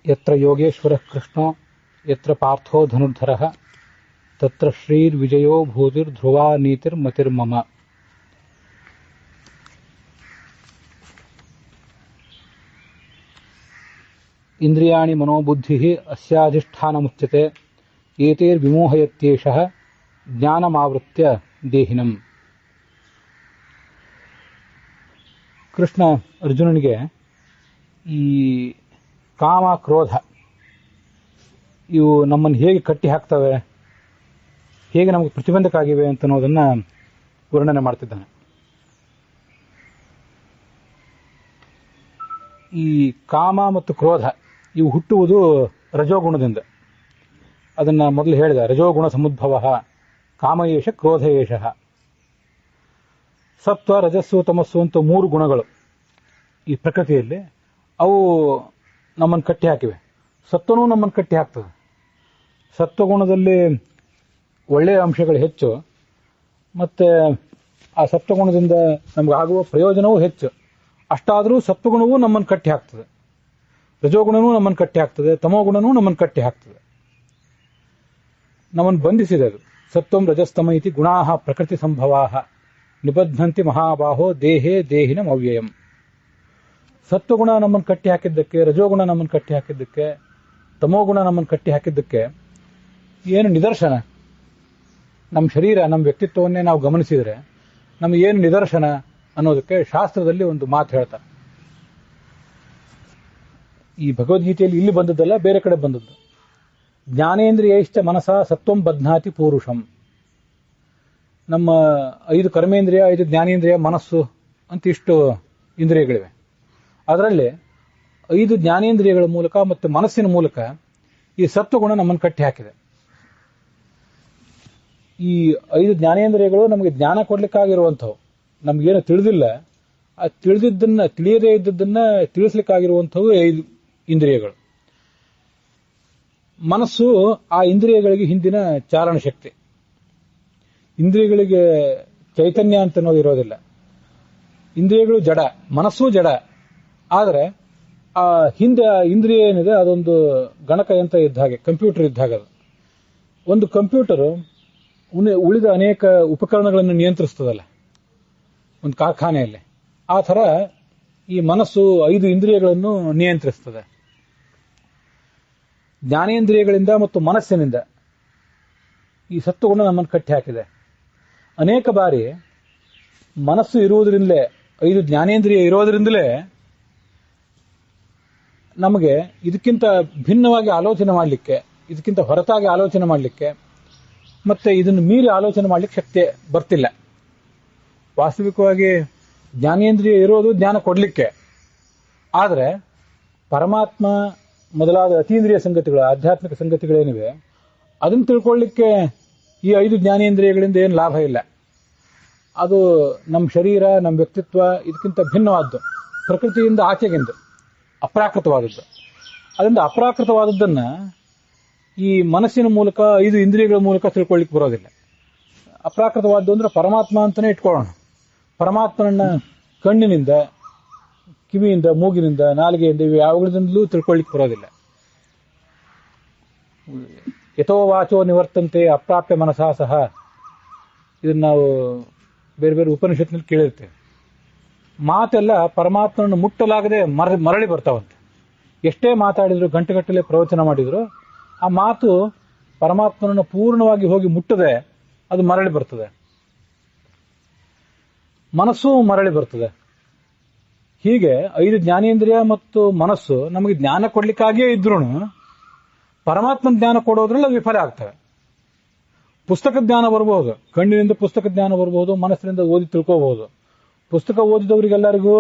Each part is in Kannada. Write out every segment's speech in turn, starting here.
ಯತ್ರ ಯೋಗೇಶ್ವರಃ ಕೃಷ್ಣೋ ಯತ್ರ ಪಾರ್ಥೋ ಧನುರ್ಧರಃ ತತ್ರ ಶ್ರೀರ್ವಿಜಯೋ ಭೂತಿರ್ಧ್ರುವಾ ನೀತಿರ್ಮತಿರ್ಮಮ. ಇಂದ್ರಿಯಾಣಿ ಮನೋಬುದ್ಧಿಃ ಅಸ್ಯಾಧಿಷ್ಠಾನಮುಚ್ಯತೆ ಏತೈರ್ವಿಮೋಹಯತ್ಯೇಷಃ ಜ್ಞಾನಮಾವೃತ್ಯ ದೇಹಿನಂ. ಕೃಷ್ಣ ಅರ್ಜುನನಿಗೆ ಈ ಕಾಮ ಕ್ರೋಧ ಇವು ನಮ್ಮನ್ನು ಹೇಗೆ ಕಟ್ಟಿ ಹಾಕ್ತವೆ, ಹೇಗೆ ನಮಗೆ ಪ್ರತಿಬಂಧಕ ಆಗಿವೆ ಅಂತ ಅನ್ನೋದನ್ನು ವರ್ಣನೆ ಮಾಡ್ತಿದ್ದಾನೆ. ಈ ಕಾಮ ಮತ್ತು ಕ್ರೋಧ ಇವು ಹುಟ್ಟುವುದು ರಜೋಗುಣದಿಂದ. ಅದನ್ನು ಮೊದಲು ಹೇಳಿದ, ರಜೋಗುಣ ಸಮುದ್ಭವ ಕಾಮಯೇಷ ಕ್ರೋಧಯೇಷ. ಸತ್ವ ರಜಸ್ಸು ತಮಸ್ಸು ಅಂತ ಮೂರು ಗುಣಗಳು ಈ ಪ್ರಕೃತಿಯಲ್ಲಿ ಅವು ನಮ್ಮನ್ನು ಕಟ್ಟಿ ಹಾಕಿವೆ. ಸತ್ವನೂ ನಮ್ಮನ್ನು ಕಟ್ಟಿ ಹಾಕ್ತದೆ. ಸತ್ವಗುಣದಲ್ಲಿ ಒಳ್ಳೆಯ ಅಂಶಗಳು ಹೆಚ್ಚು, ಮತ್ತು ಆ ಸತ್ವಗುಣದಿಂದ ನಮ್ಗೆ ಆಗುವ ಪ್ರಯೋಜನವೂ ಹೆಚ್ಚು. ಅಷ್ಟಾದರೂ ಸತ್ವಗುಣವೂ ನಮ್ಮನ್ನು ಕಟ್ಟಿ ಹಾಕ್ತದೆ, ರಜೋಗುಣವೂ ನಮ್ಮನ್ನು ಕಟ್ಟಿ ಹಾಕ್ತದೆ, ತಮೋಗುಣವೂ ನಮ್ಮನ್ನು ಕಟ್ಟಿ ಹಾಕ್ತದೆ, ನಮ್ಮನ್ನು ಬಂಧಿಸಿದೆ ಅದು. ಸತ್ವಂ ರಜಸ್ತಮ ಇತಿ ಗುಣಾಃ ಪ್ರಕೃತಿ ಸಂಭವಾಃ ನಿಬದ್ಧಂತಿ ಮಹಾಬಾಹೋ ದೇಹೇ ದೇಹಿನಂ ಅವ್ಯಯಂ. ಸತ್ವಗುಣ ನಮ್ಮನ್ನು ಕಟ್ಟಿ ಹಾಕಿದ್ದಕ್ಕೆ, ರಜೋಗುಣ ನಮ್ಮನ್ನು ಕಟ್ಟಿ ಹಾಕಿದ್ದಕ್ಕೆ, ತಮೋಗುಣ ನಮ್ಮನ್ನು ಕಟ್ಟಿ ಹಾಕಿದ್ದಕ್ಕೆ ಏನು ನಿದರ್ಶನ? ನಮ್ಮ ಶರೀರ, ನಮ್ಮ ವ್ಯಕ್ತಿತ್ವವನ್ನೇ ನಾವು ಗಮನಿಸಿದರೆ ನಮಗೇನು ನಿದರ್ಶನ ಅನ್ನೋದಕ್ಕೆ ಶಾಸ್ತ್ರದಲ್ಲಿ ಒಂದು ಮಾತು ಹೇಳ್ತಾರೆ. ಈ ಭಗವದ್ಗೀತೆಯಲ್ಲಿ ಇಲ್ಲಿ ಬಂದದ್ದಲ್ಲ, ಬೇರೆ ಕಡೆ ಬಂದದ್ದು. ಜ್ಞಾನೇಂದ್ರಿಯೈಶ್ಚ ಮನಸಾ ಸತ್ವಂ ಬಧ್ನಾತಿ ಪೂರುಷಂ. ನಮ್ಮ 5 ಕರ್ಮೇಂದ್ರಿಯ, 5 ಜ್ಞಾನೇಂದ್ರಿಯ, ಮನಸ್ಸು ಅಂತ ಇಷ್ಟು ಇಂದ್ರಿಯಗಳಿವೆ. ಅದರಲ್ಲಿ 5 ಜ್ಞಾನೇಂದ್ರಿಯಗಳ ಮೂಲಕ ಮತ್ತು ಮನಸ್ಸಿನ ಮೂಲಕ ಈ ಸತ್ವಗುಣ ನಮ್ಮನ್ನು ಕಟ್ಟಿ ಹಾಕಿದೆ. ಈ 5 ಜ್ಞಾನೇಂದ್ರಿಯಗಳು ನಮಗೆ ಜ್ಞಾನ ಕೊಡ್ಲಿಕ್ಕಾಗಿರುವಂಥವು. ನಮಗೇನು ತಿಳಿದಿಲ್ಲ, ಆ ತಿಳಿದಿದ್ದನ್ನ, ತಿಳಿಯದೇ ಇದ್ದದ್ದನ್ನ ತಿಳಿಸ್ಲಿಕ್ಕಾಗಿರುವಂಥವು 5 ಇಂದ್ರಿಯಗಳು. ಮನಸ್ಸು ಆ ಇಂದ್ರಿಯಗಳಿಗೆ ಹಿಂದಿನ ಚಾರಣ ಶಕ್ತಿ. ಇಂದ್ರಿಯಗಳಿಗೆ ಚೈತನ್ಯ ಅಂತ ಅನ್ನೋದು ಇರೋದಿಲ್ಲ. ಇಂದ್ರಿಯಗಳು ಜಡ, ಮನಸ್ಸು ಜಡ. ಆದರೆ ಆ ಹಿಂದೆ ಇಂದ್ರಿಯ ಏನಿದೆ ಅದೊಂದು ಗಣಕಯಂತ್ರ ಇದ್ದ ಹಾಗೆ, ಕಂಪ್ಯೂಟರ್ ಇದ್ದ ಹಾಗೆ. ಅದು ಒಂದು ಕಂಪ್ಯೂಟರು ಉಳಿದ ಅನೇಕ ಉಪಕರಣಗಳನ್ನು ನಿಯಂತ್ರಿಸ್ತದಲ್ಲ ಒಂದು ಕಾರ್ಖಾನೆಯಲ್ಲಿ. ಆ ಥರ ಈ ಮನಸ್ಸು 5 ಇಂದ್ರಿಯಗಳನ್ನು ನಿಯಂತ್ರಿಸ್ತದೆ. ಜ್ಞಾನೇಂದ್ರಿಯಗಳಿಂದ ಮತ್ತು ಮನಸ್ಸಿನಿಂದ ಈ ಸತ್ವಗುಣ ನಮ್ಮನ್ನು ಕಟ್ಟಿ ಹಾಕಿದೆ. ಅನೇಕ ಬಾರಿ ಮನಸ್ಸು ಇರುವುದರಿಂದಲೇ, 5 ಜ್ಞಾನೇಂದ್ರಿಯ ಇರೋದರಿಂದಲೇ ನಮಗೆ ಇದಕ್ಕಿಂತ ಭಿನ್ನವಾಗಿ ಆಲೋಚನೆ ಮಾಡಲಿಕ್ಕೆ, ಇದಕ್ಕಿಂತ ಹೊರತಾಗಿ ಆಲೋಚನೆ ಮಾಡಲಿಕ್ಕೆ, ಮತ್ತೆ ಇದನ್ನು ಮೀರಿ ಆಲೋಚನೆ ಮಾಡಲಿಕ್ಕೆ ಶಕ್ತಿ ಬರ್ತಿಲ್ಲ. ವಾಸ್ತವಿಕವಾಗಿ ಜ್ಞಾನೇಂದ್ರಿಯ ಇರೋದು ಜ್ಞಾನ ಕೊಡಲಿಕ್ಕೆ. ಆದರೆ ಪರಮಾತ್ಮ ಮೊದಲಾದ ಅತೀಂದ್ರಿಯ ಸಂಗತಿಗಳು, ಆಧ್ಯಾತ್ಮಿಕ ಸಂಗತಿಗಳೇನಿವೆ ಅದನ್ನು ತಿಳ್ಕೊಳ್ಳಿಕ್ಕೆ ಈ 5 ಜ್ಞಾನೇಂದ್ರಿಯಗಳಿಂದ ಏನು ಲಾಭ ಇಲ್ಲ. ಅದು ನಮ್ಮ ಶರೀರ, ನಮ್ಮ ವ್ಯಕ್ತಿತ್ವ ಇದಕ್ಕಿಂತ ಭಿನ್ನವಾದ್ದು, ಪ್ರಕೃತಿಯಿಂದ ಆಚೆಗಿಂದು, ಅಪ್ರಾಕೃತವಾದದ್ದು. ಅದರಿಂದ ಅಪ್ರಾಕೃತವಾದದ್ದನ್ನು ಈ ಮನಸ್ಸಿನ ಮೂಲಕ, 5 ಇಂದ್ರಿಯಗಳ ಮೂಲಕ ತಿಳ್ಕೊಳ್ಳಿಕ್ಕೆ ಬರೋದಿಲ್ಲ. ಅಪ್ರಾಕೃತವಾದ್ದು ಅಂದ್ರೆ ಪರಮಾತ್ಮ ಅಂತಲೇ ಇಟ್ಕೊಳ್ಳೋಣ. ಪರಮಾತ್ಮನನ್ನ ಕಣ್ಣಿನಿಂದ, ಕಿವಿಯಿಂದ, ಮೂಗಿನಿಂದ, ನಾಲಿಗೆಯಿಂದ ಇವು ಯಾವುಗಳಿಂದಲೂ ತಿಳ್ಕೊಳ್ಳಿಕ್ಕೆ ಬರೋದಿಲ್ಲ. ಯಥೋ ವಾಚೋ ನಿವರ್ತಂತೆ ಅಪ್ರಾಪ್ಯ ಮನಸಾ ಸಹ, ಇದನ್ನು ನಾವು ಬೇರೆ ಬೇರೆ ಉಪನಿಷತ್ನಲ್ಲಿ ಕೇಳಿರ್ತೇವೆ. ಮಾತೆಲ್ಲ ಪರಮಾತ್ಮನನ್ನು ಮುಟ್ಟಲಾಗದೆ ಮರಳಿ ಬರ್ತಾವಂತೆ. ಎಷ್ಟೇ ಮಾತಾಡಿದ್ರು, ಗಂಟೆಗಟ್ಟಲೆ ಪ್ರವಚನ ಮಾಡಿದ್ರು, ಆ ಮಾತು ಪರಮಾತ್ಮನನ್ನು ಪೂರ್ಣವಾಗಿ ಹೋಗಿ ಮುಟ್ಟದೆ ಅದು ಮರಳಿ ಬರ್ತದೆ. ಮನಸ್ಸು ಮರಳಿ ಬರ್ತದೆ. ಹೀಗೆ 5 ಜ್ಞಾನೇಂದ್ರಿಯ ಮತ್ತು ಮನಸ್ಸು ನಮಗೆ ಜ್ಞಾನ ಕೊಡ್ಲಿಕ್ಕಾಗಿಯೇ ಇದ್ರೂ ಪರಮಾತ್ಮನ ಜ್ಞಾನ ಕೊಡೋದ್ರಲ್ಲಿ ಅದು ವಿಫಲ ಆಗ್ತವೆ. ಪುಸ್ತಕ ಜ್ಞಾನ ಬರಬಹುದು, ಕಣ್ಣಿನಿಂದ ಪುಸ್ತಕ ಜ್ಞಾನ ಬರಬಹುದು, ಮನಸ್ಸಿನಿಂದ ಓದಿ ತಿಳ್ಕೋಬಹುದು. ಪುಸ್ತಕ ಓದಿದವರಿಗೆಲ್ಲರಿಗೂ,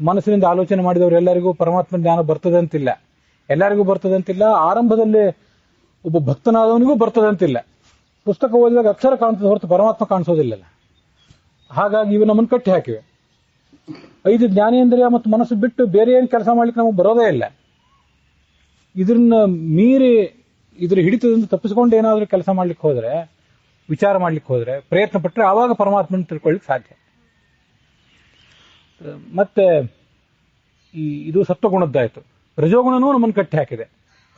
ಮನಸ್ಸಿನಿಂದ ಆಲೋಚನೆ ಮಾಡಿದವರೆಲ್ಲರಿಗೂ ಪರಮಾತ್ಮ ಜ್ಞಾನ ಬರ್ತದೆ ಅಂತಿಲ್ಲ. ಎಲ್ಲರಿಗೂ ಬರ್ತದೆ ಅಂತಿಲ್ಲ. ಆರಂಭದಲ್ಲಿ ಒಬ್ಬ ಭಕ್ತನಾದವನಿಗೂ ಬರ್ತದೆ ಅಂತಿಲ್ಲ. ಪುಸ್ತಕ ಓದಿದಾಗ ಅಕ್ಷರ ಕಾಣ್ತದೆ ಹೊರತು ಪರಮಾತ್ಮ ಕಾಣಿಸೋದಿಲ್ಲ. ಹಾಗಾಗಿ ಇವು ನಮ್ಮನ್ನು ಕಟ್ಟಿ ಹಾಕಿವೆ. 5 ಜ್ಞಾನೇಂದ್ರಿಯ ಮತ್ತು ಮನಸ್ಸು ಬಿಟ್ಟು ಬೇರೆ ಏನು ಕೆಲಸ ಮಾಡ್ಲಿಕ್ಕೆ ನಮಗೆ ಬರೋದೇ ಇಲ್ಲ. ಇದನ್ನ ಮೀರಿ, ಇದ್ರ ಹಿಡಿತದಿಂದ ತಪ್ಪಿಸ್ಕೊಂಡು ಏನಾದರೂ ಕೆಲಸ ಮಾಡ್ಲಿಕ್ಕೆ ಹೋದ್ರೆ, ವಿಚಾರ ಮಾಡ್ಲಿಕ್ಕೆ ಹೋದ್ರೆ, ಪ್ರಯತ್ನ ಪಟ್ಟರೆ ಆವಾಗ ಪರಮಾತ್ಮನ ತಿಳ್ಕೊಳ್ಳಿಕ್ಕೆ ಸಾಧ್ಯ. ಮತ್ತೆ ಇದು ಸತ್ವಗುಣದ್ದಾಯಿತು. ರಜೋಗುಣನೂ ನಮ್ಮನ್ನು ಕಟ್ಟಿ ಹಾಕಿದೆ.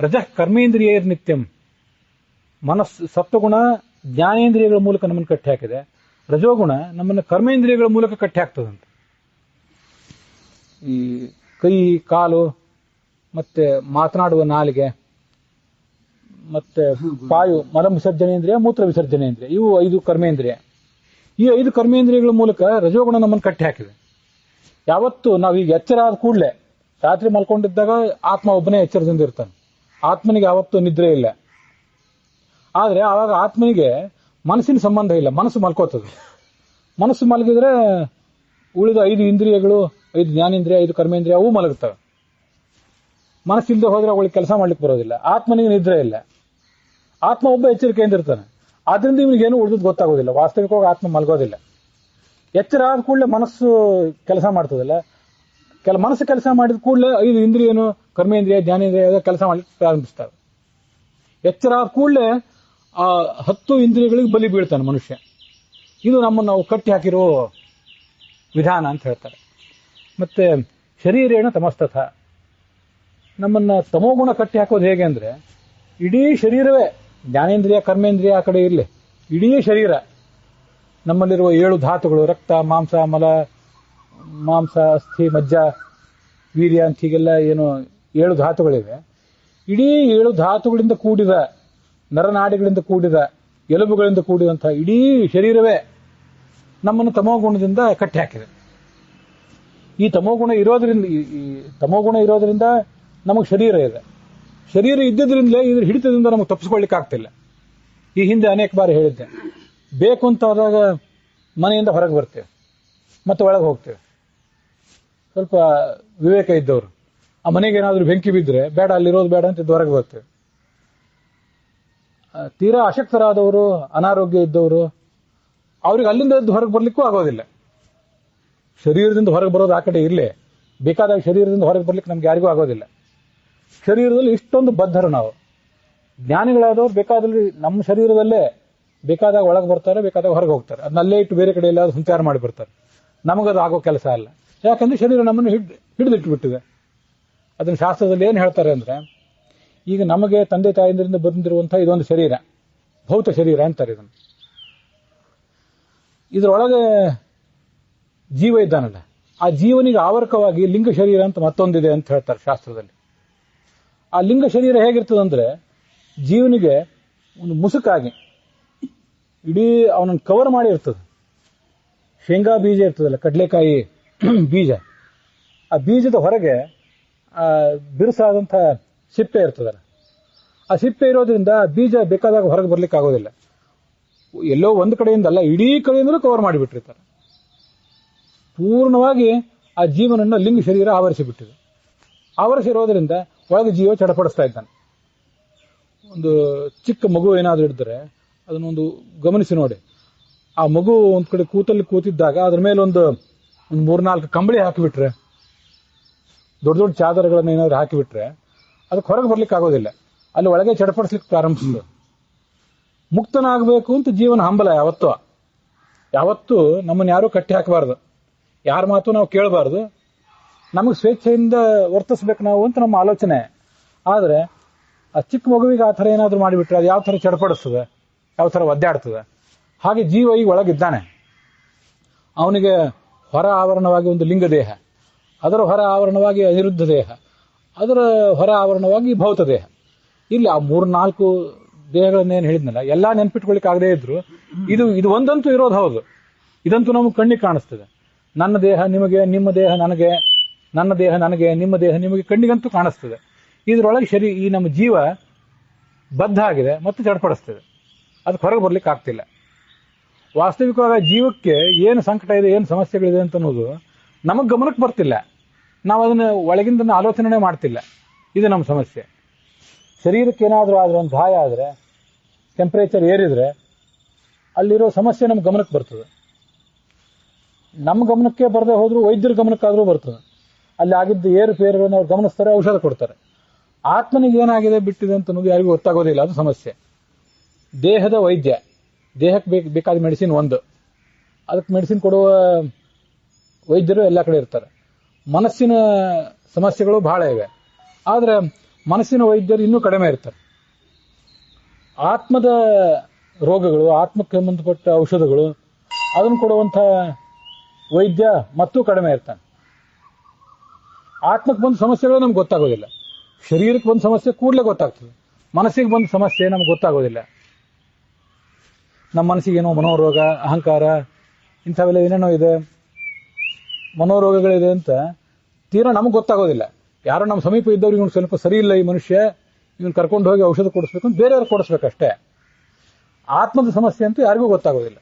ರಜಃ ಕರ್ಮೇಂದ್ರಿಯ ನಿತ್ಯಂ, ಮನಸ್ಸು ಸತ್ವಗುಣ ಜ್ಞಾನೇಂದ್ರಿಯಗಳ ಮೂಲಕ ನಮ್ಮನ್ನು ಕಟ್ಟಿ ಹಾಕಿದೆ. ರಜೋಗುಣ ನಮ್ಮನ್ನು ಕರ್ಮೇಂದ್ರಿಯಗಳ ಮೂಲಕ ಕಟ್ಟಿ ಹಾಕ್ತದಂತೆ. ಈ ಕೈ, ಕಾಲು, ಮತ್ತೆ ಮಾತನಾಡುವ ನಾಲಿಗೆ, ಮತ್ತೆ ಪಾಯು, ಮಲ ವಿಸರ್ಜನೇಂದ್ರಿಯ, ಮೂತ್ರ ವಿಸರ್ಜನೇಂದ್ರಿಯ, ಇವು 5 ಕರ್ಮೇಂದ್ರಿಯ. ಈ 5 ಕರ್ಮೇಂದ್ರಿಯಗಳ ಮೂಲಕ ರಜೋಗುಣ ನಮ್ಮನ್ನು ಕಟ್ಟಿ ಹಾಕಿದೆ. ಯಾವತ್ತು ನಾವೀಗ ಎಚ್ಚರ ಆದ ಕೂಡಲೇ, ರಾತ್ರಿ ಮಲ್ಕೊಂಡಿದ್ದಾಗ ಆತ್ಮ ಒಬ್ಬನೇ ಎಚ್ಚರದಿಂದ ಇರ್ತಾನೆ. ಆತ್ಮನಿಗೆ ಯಾವತ್ತೂ ನಿದ್ರೆ ಇಲ್ಲ. ಆದರೆ ಆವಾಗ ಆತ್ಮನಿಗೆ ಮನಸ್ಸಿನ ಸಂಬಂಧ ಇಲ್ಲ, ಮನಸ್ಸು ಮಲ್ಕೋತದೆ. ಮನಸ್ಸು ಮಲಗಿದ್ರೆ ಉಳಿದ 5 ಇಂದ್ರಿಯಗಳು, 5 ಜ್ಞಾನೇಂದ್ರಿಯ, 5 ಕರ್ಮೇಂದ್ರಿಯ ಅವು ಮಲಗುತ್ತವೆ. ಮನಸ್ಸಿಲ್ಲದೆ ಹೋದ್ರೆ ಅವಳಿಗೆ ಕೆಲಸ ಮಾಡ್ಲಿಕ್ಕೆ ಬರೋದಿಲ್ಲ. ಆತ್ಮನಿಗೆ ನಿದ್ರೆ ಇಲ್ಲ, ಆತ್ಮ ಒಬ್ಬ ಎಚ್ಚರಿಕೆಯಿಂದ ಇರ್ತಾನೆ. ಆದ್ರಿಂದ ಇವನಿಗೇನು ಉಳಿದು ಗೊತ್ತಾಗೋದಿಲ್ಲ. ವಾಸ್ತವಿಕವಾಗಿ ಆತ್ಮ ಮಲಗೋದಿಲ್ಲ. ಎಚ್ಚರ ಆದ ಕೂಡಲೇ ಮನಸ್ಸು ಕೆಲಸ ಮಾಡ್ತದಲ್ಲ, ಮನಸ್ಸು ಕೆಲಸ ಮಾಡಿದ ಕೂಡಲೇ 5 ಇಂದ್ರಿಯನು, ಕರ್ಮೇಂದ್ರಿಯ, ಜ್ಞಾನೇಂದ್ರಿಯ ಕೆಲಸ ಮಾಡ್ಲಿಕ್ಕೆ ಪ್ರಾರಂಭಿಸ್ತಾರೆ. ಎಚ್ಚರ ಆದ ಕೂಡಲೇ ಆ 10 ಇಂದ್ರಿಯಗಳಿಗೆ ಬಲಿ ಬೀಳ್ತಾನೆ ಮನುಷ್ಯ. ಇದು ನಮ್ಮನ್ನು ನಾವು ಕಟ್ಟಿ ಹಾಕಿರೋ ವಿಧಾನ ಅಂತ ಹೇಳ್ತಾರೆ. ಮತ್ತೆ ಶರೀರೇಣ ತಮಸ್ತಥ, ನಮ್ಮನ್ನ ತಮೋಗುಣ ಕಟ್ಟಿ ಹಾಕೋದು ಹೇಗೆ ಅಂದ್ರೆ, ಇಡೀ ಶರೀರವೇ, ಜ್ಞಾನೇಂದ್ರಿಯ ಕರ್ಮೇಂದ್ರಿಯ ಆ ಕಡೆ ಇರಲಿ, ಇಡೀ ಶರೀರ ನಮ್ಮಲ್ಲಿರುವ 7 ಧಾತುಗಳು, ರಕ್ತ, ಮಾಂಸ, ಮಲ, ಮಾಂಸ, ಅಸ್ಥಿ, ಮಜ್ಜ, ವೀರ್ಯ ಅಂತ ಹೀಗೆಲ್ಲ ಏನು 7 ಧಾತುಗಳಿವೆ. ಇಡೀ 7 ಧಾತುಗಳಿಂದ ಕೂಡಿದ, ನರನಾಡಿಗಳಿಂದ ಕೂಡಿದ, ಎಲುಬುಗಳಿಂದ ಕೂಡಿದಂತಹ ಇಡೀ ಶರೀರವೇ ನಮ್ಮನ್ನು ತಮೋಗುಣದಿಂದ ಕಟ್ಟಿ ಹಾಕಿದೆ. ಈ ತಮೋಗುಣ ಇರೋದ್ರಿಂದ ನಮಗೆ ಶರೀರ ಇದೆ. ಶರೀರ ಇದ್ದದ್ರಿಂದಲೇ ಇದ್ರ ಹಿಡಿತದಿಂದ ನಮಗೆ ತಪ್ಪಿಸ್ಕೊಳ್ಳಿಕ್ಕೆ ಆಗ್ತಿಲ್ಲ. ಈ ಹಿಂದೆ ಅನೇಕ ಬಾರಿ ಹೇಳಿದ್ದೆ, ಬೇಕು ಅಂತ ಆದಾಗ ಮನೆಯಿಂದ ಹೊರಗೆ ಬರ್ತೇವೆ, ಮತ್ತೆ ಒಳಗೆ ಹೋಗ್ತೇವೆ. ಸ್ವಲ್ಪ ವಿವೇಕ ಇದ್ದವರು ಆ ಮನೆಗೆ ಏನಾದರೂ ಬೆಂಕಿ ಬಿದ್ದರೆ ಬೇಡ, ಅಲ್ಲಿರೋದು ಬೇಡ ಅಂತ ಹೊರಗೆ ಬರ್ತೇವೆ. ತೀರಾ ಅಶಕ್ತರಾದವರು, ಅನಾರೋಗ್ಯ ಇದ್ದವರು, ಅವ್ರಿಗೆ ಅಲ್ಲಿಂದ ಹೊರಗೆ ಬರ್ಲಿಕ್ಕೂ ಆಗೋದಿಲ್ಲ. ಶರೀರದಿಂದ ಹೊರಗೆ ಬರೋದು ಆ ಕಡೆ ಇರಲಿ, ಬೇಕಾದಾಗ ಶರೀರದಿಂದ ಹೊರಗೆ ಬರ್ಲಿಕ್ಕೆ ನಮ್ಗೆ ಯಾರಿಗೂ ಆಗೋದಿಲ್ಲ. ಶರೀರದಲ್ಲಿ ಇಷ್ಟೊಂದು ಬದ್ಧರು ನಾವು. ಜ್ಞಾನಿಗಳಾದವ್ರು ಬೇಕಾದಲ್ಲಿ ನಮ್ಮ ಶರೀರದಲ್ಲೇ ಬೇಕಾದಾಗ ಒಳಗೆ ಬರ್ತಾರೆ, ಬೇಕಾದಾಗ ಹೊರಗೆ ಹೋಗ್ತಾರೆ. ಅದನ್ನಲ್ಲೇ ಇಟ್ಟು ಬೇರೆ ಕಡೆ ಎಲ್ಲಾದ್ರೂ ಸಂಚಾರ ಮಾಡಿ ಬರ್ತಾರೆ. ನಮಗದು ಆಗೋ ಕೆಲಸ ಅಲ್ಲ. ಯಾಕಂದ್ರೆ ಶರೀರ ನಮ್ಮನ್ನು ಹಿಡಿದಿಟ್ಟುಬಿಟ್ಟಿದೆ. ಅದನ್ನ ಶಾಸ್ತ್ರದಲ್ಲಿ ಏನು ಹೇಳ್ತಾರೆ ಅಂದ್ರೆ, ಈಗ ನಮಗೆ ತಂದೆ ತಾಯಿಂದರಿಂದ ಬಂದಿರುವಂತಹ ಇದೊಂದು ಶರೀರ, ಭೌತ ಶರೀರ ಅಂತಾರೆ ಇದನ್ನು. ಇದರೊಳಗೆ ಜೀವ ಇದ್ದಾನಲ್ಲ, ಆ ಜೀವನಿಗೆ ಆವರ್ಕವಾಗಿ ಲಿಂಗ ಶರೀರ ಅಂತ ಮತ್ತೊಂದಿದೆ ಅಂತ ಹೇಳ್ತಾರೆ ಶಾಸ್ತ್ರದಲ್ಲಿ. ಆ ಲಿಂಗ ಶರೀರ ಹೇಗಿರ್ತದಂದ್ರೆ, ಜೀವನಿಗೆ ಒಂದು ಮುಸುಕಾಗಿ ಇಡೀ ಅವನನ್ನು ಕವರ್ ಮಾಡಿ ಇರ್ತದೆ. ಶೇಂಗಾ ಬೀಜ ಇರ್ತದಲ್ಲ, ಕಡಲೆಕಾಯಿ ಬೀಜ, ಆ ಬೀಜದ ಹೊರಗೆ ಬಿರುಸಾದಂಥ ಸಿಪ್ಪೆ ಇರ್ತದಲ್ಲ, ಆ ಸಿಪ್ಪೆ ಇರೋದ್ರಿಂದ ಬೀಜ ಬೇಕಾದಾಗ ಹೊರಗೆ ಬರ್ಲಿಕ್ಕೆ ಆಗೋದಿಲ್ಲ. ಎಲ್ಲೋ ಒಂದು ಕಡೆಯಿಂದಲ್ಲ, ಇಡೀ ಕಡೆಯಿಂದಲೂ ಕವರ್ ಮಾಡಿಬಿಟ್ಟಿರ್ತಾರೆ. ಪೂರ್ಣವಾಗಿ ಆ ಜೀವನನ್ನು ಲಿಂಗ ಶರೀರ ಆವರಿಸಿಬಿಟ್ಟಿದೆ. ಆವರಿಸಿರೋದ್ರಿಂದ ಒಳಗೆ ಜೀವ ಚಡಪಡಿಸ್ತಾ ಇದ್ದಾನೆ. ಒಂದು ಚಿಕ್ಕ ಮಗು ಏನಾದರೂ ಇದ್ದರೆ ಅದನ್ನೊಂದು ಗಮನಿಸಿ ನೋಡಿ. ಆ ಮಗು ಒಂದು ಕಡೆ ಕೂತಿದ್ದಾಗ ಅದ್ರ ಮೇಲೆ ಒಂದು 3-4 ಕಂಬಳಿ ಹಾಕಿಬಿಟ್ರೆ, ದೊಡ್ಡ ದೊಡ್ಡ ಚಾದರಗಳನ್ನು ಏನಾದ್ರು ಹಾಕಿಬಿಟ್ರೆ ಅದಕ್ಕೆ ಹೊರಗೆ ಬರ್ಲಿಕ್ಕೆ ಆಗೋದಿಲ್ಲ. ಅಲ್ಲಿ ಒಳಗೆ ಚಡಪಡಿಸ್ಲಿಕ್ಕೆ ಪ್ರಾರಂಭಿಸ್ತದೆ. ಮುಕ್ತನಾಗಬೇಕು ಅಂತ ಜೀವನ ಹಂಬಲ. ಯಾವತ್ತೂ ನಮ್ಮನ್ನು ಯಾರೂ ಕಟ್ಟಿ ಹಾಕಬಾರ್ದು, ಯಾರ ಮಾತು ನಾವು ಕೇಳಬಾರ್ದು, ನಮಗೆ ಸ್ವೇಚ್ಛೆಯಿಂದ ವರ್ತಿಸ್ಬೇಕು ನಾವು ಅಂತ ನಮ್ಮ ಆಲೋಚನೆ. ಆದರೆ ಆ ಚಿಕ್ಕ ಮಗುವಿಗೆ ಆ ಥರ ಏನಾದರೂ ಮಾಡಿಬಿಟ್ರೆ ಅದು ಯಾವ ಥರ ಚಡಪಡಿಸ್ತದೆ, ಯಾವ ಥರ ಒದ್ದಾಡ್ತದೆ. ಹಾಗೆ ಜೀವ ಈಗ ಒಳಗಿದ್ದಾನೆ. ಅವನಿಗೆ ಹೊರ ಆವರಣವಾಗಿ ಒಂದು ಲಿಂಗ ದೇಹ, ಅದರ ಹೊರ ಆವರಣವಾಗಿ ಅನಿರುದ್ಧ ದೇಹ, ಅದರ ಹೊರ ಆವರಣವಾಗಿ ಭೌತ ದೇಹ. ಇಲ್ಲಿ ಆ 3-4 ದೇಹಗಳನ್ನೇನು ಹೇಳಿದ್ನಲ್ಲ, ಎಲ್ಲ ನೆನ್ಪಿಟ್ಕೊಳ್ಳಿಕ್ಕೆ ಆಗದೇ ಇದ್ರು ಇದು ಒಂದಂತೂ ಇರೋದು ಹೌದು. ಇದಂತೂ ನಮಗೆ ಕಣ್ಣಿಗೆ ಕಾಣಿಸ್ತದೆ. ನನ್ನ ದೇಹ ನಿಮಗೆ, ನಿಮ್ಮ ದೇಹ ನನಗೆ, ನನ್ನ ದೇಹ ನನಗೆ, ನಿಮ್ಮ ದೇಹ ನಿಮಗೆ ಕಣ್ಣಿಗಂತೂ ಕಾಣಿಸ್ತದೆ. ಇದರೊಳಗೆ ಈ ನಮ್ಮ ಜೀವ ಬದ್ಧ ಆಗಿದೆ ಮತ್ತು ಚಡಪಡಿಸ್ತದೆ. ಅದಕ್ಕೆ ಹೊರಗೆ ಬರ್ಲಿಕ್ಕೆ ಆಗ್ತಿಲ್ಲ. ವಾಸ್ತವಿಕವಾಗಿ ಜೀವಕ್ಕೆ ಏನು ಸಂಕಟ ಇದೆ, ಏನು ಸಮಸ್ಯೆಗಳಿದೆ ಅಂತ ಅನ್ನೋದು ನಮಗೆ ಗಮನಕ್ಕೆ ಬರ್ತಿಲ್ಲ. ನಾವು ಅದನ್ನು ಒಳಗಿಂದ ಆಲೋಚನೆ ಮಾಡ್ತಿಲ್ಲ. ಇದು ನಮ್ಮ ಸಮಸ್ಯೆ. ಶರೀರಕ್ಕೆ ಏನಾದರೂ ಆದ್ರೆ, ಒಂದು ಗಾಯ ಆದರೆ, ಟೆಂಪರೇಚರ್ ಏರಿದ್ರೆ ಅಲ್ಲಿರೋ ಸಮಸ್ಯೆ ನಮ್ಮ ಗಮನಕ್ಕೆ ಬರ್ತದೆ. ನಮ್ಮ ಗಮನಕ್ಕೆ ಬರದೆ ಹೋದ್ರೂ ವೈದ್ಯರ ಗಮನಕ್ಕಾದರೂ ಬರ್ತದೆ. ಅಲ್ಲಿ ಆಗಿದ್ದ ಏರುಪೇರುಗಳನ್ನು ಅವ್ರು ಗಮನಿಸ್ತಾರೆ, ಔಷಧ ಕೊಡ್ತಾರೆ. ಆತ್ಮನಿಗೆ ಏನಾಗಿದೆ ಬಿಟ್ಟಿದೆ ಅಂತ ಅನ್ನೋದು ಯಾರಿಗೂ ಗೊತ್ತಾಗೋದಿಲ್ಲ. ಅದು ಸಮಸ್ಯೆ. ದೇಹದ ವೈದ್ಯ, ದೇಹಕ್ಕೆ ಬೇಕಾದ ಮೆಡಿಸಿನ್ ಒಂದು, ಅದಕ್ಕೆ ಮೆಡಿಸಿನ್ ಕೊಡುವ ವೈದ್ಯರು ಎಲ್ಲ ಕಡೆ ಇರ್ತಾರೆ. ಮನಸ್ಸಿನ ಸಮಸ್ಯೆಗಳು ಬಹಳ ಇವೆ. ಆದ್ರೆ ಮನಸ್ಸಿನ ವೈದ್ಯರು ಇನ್ನೂ ಕಡಿಮೆ ಇರ್ತಾರೆ. ಆತ್ಮದ ರೋಗಗಳು, ಆತ್ಮಕ್ಕೆ ಸಂಬಂಧಪಟ್ಟ ಔಷಧಗಳು, ಅದನ್ನು ಕೊಡುವಂಥ ವೈದ್ಯ ಮತ್ತೂ ಕಡಿಮೆ ಇರ್ತಾನೆ. ಆತ್ಮಕ್ಕೆ ಬಂದ ಸಮಸ್ಯೆಗಳು ನಮ್ಗೆ ಗೊತ್ತಾಗೋದಿಲ್ಲ. ಶರೀರಕ್ಕೆ ಬಂದ ಸಮಸ್ಯೆ ಕೂಡಲೇ ಗೊತ್ತಾಗ್ತದೆ. ಮನಸ್ಸಿಗೆ ಬಂದ ಸಮಸ್ಯೆ ನಮ್ಗೆ ಗೊತ್ತಾಗೋದಿಲ್ಲ. ನಮ್ಮ ಮನಸ್ಸಿಗೆ ಏನೋ ಮನೋರೋಗ, ಅಹಂಕಾರ, ಇಂಥವೆಲ್ಲ ಏನೇನೋ ಇದೆ, ಮನೋರೋಗಗಳಿದೆ ಅಂತ ತೀರಾ ನಮಗೆ ಗೊತ್ತಾಗೋದಿಲ್ಲ. ಯಾರೋ ನಮ್ಮ ಸಮೀಪ ಇದ್ದವ್ರಿಗೆ ಇವನು ಸ್ವಲ್ಪ ಸರಿ ಇಲ್ಲ, ಈ ಮನುಷ್ಯ, ಇವನು ಕರ್ಕೊಂಡು ಹೋಗಿ ಔಷಧ ಕೊಡಿಸ್ಬೇಕು ಅಂತ ಬೇರೆಯವ್ರು ಕೊಡಿಸ್ಬೇಕಷ್ಟೇ. ಆತ್ಮದ ಸಮಸ್ಯೆ ಅಂತೂ ಯಾರಿಗೂ ಗೊತ್ತಾಗೋದಿಲ್ಲ.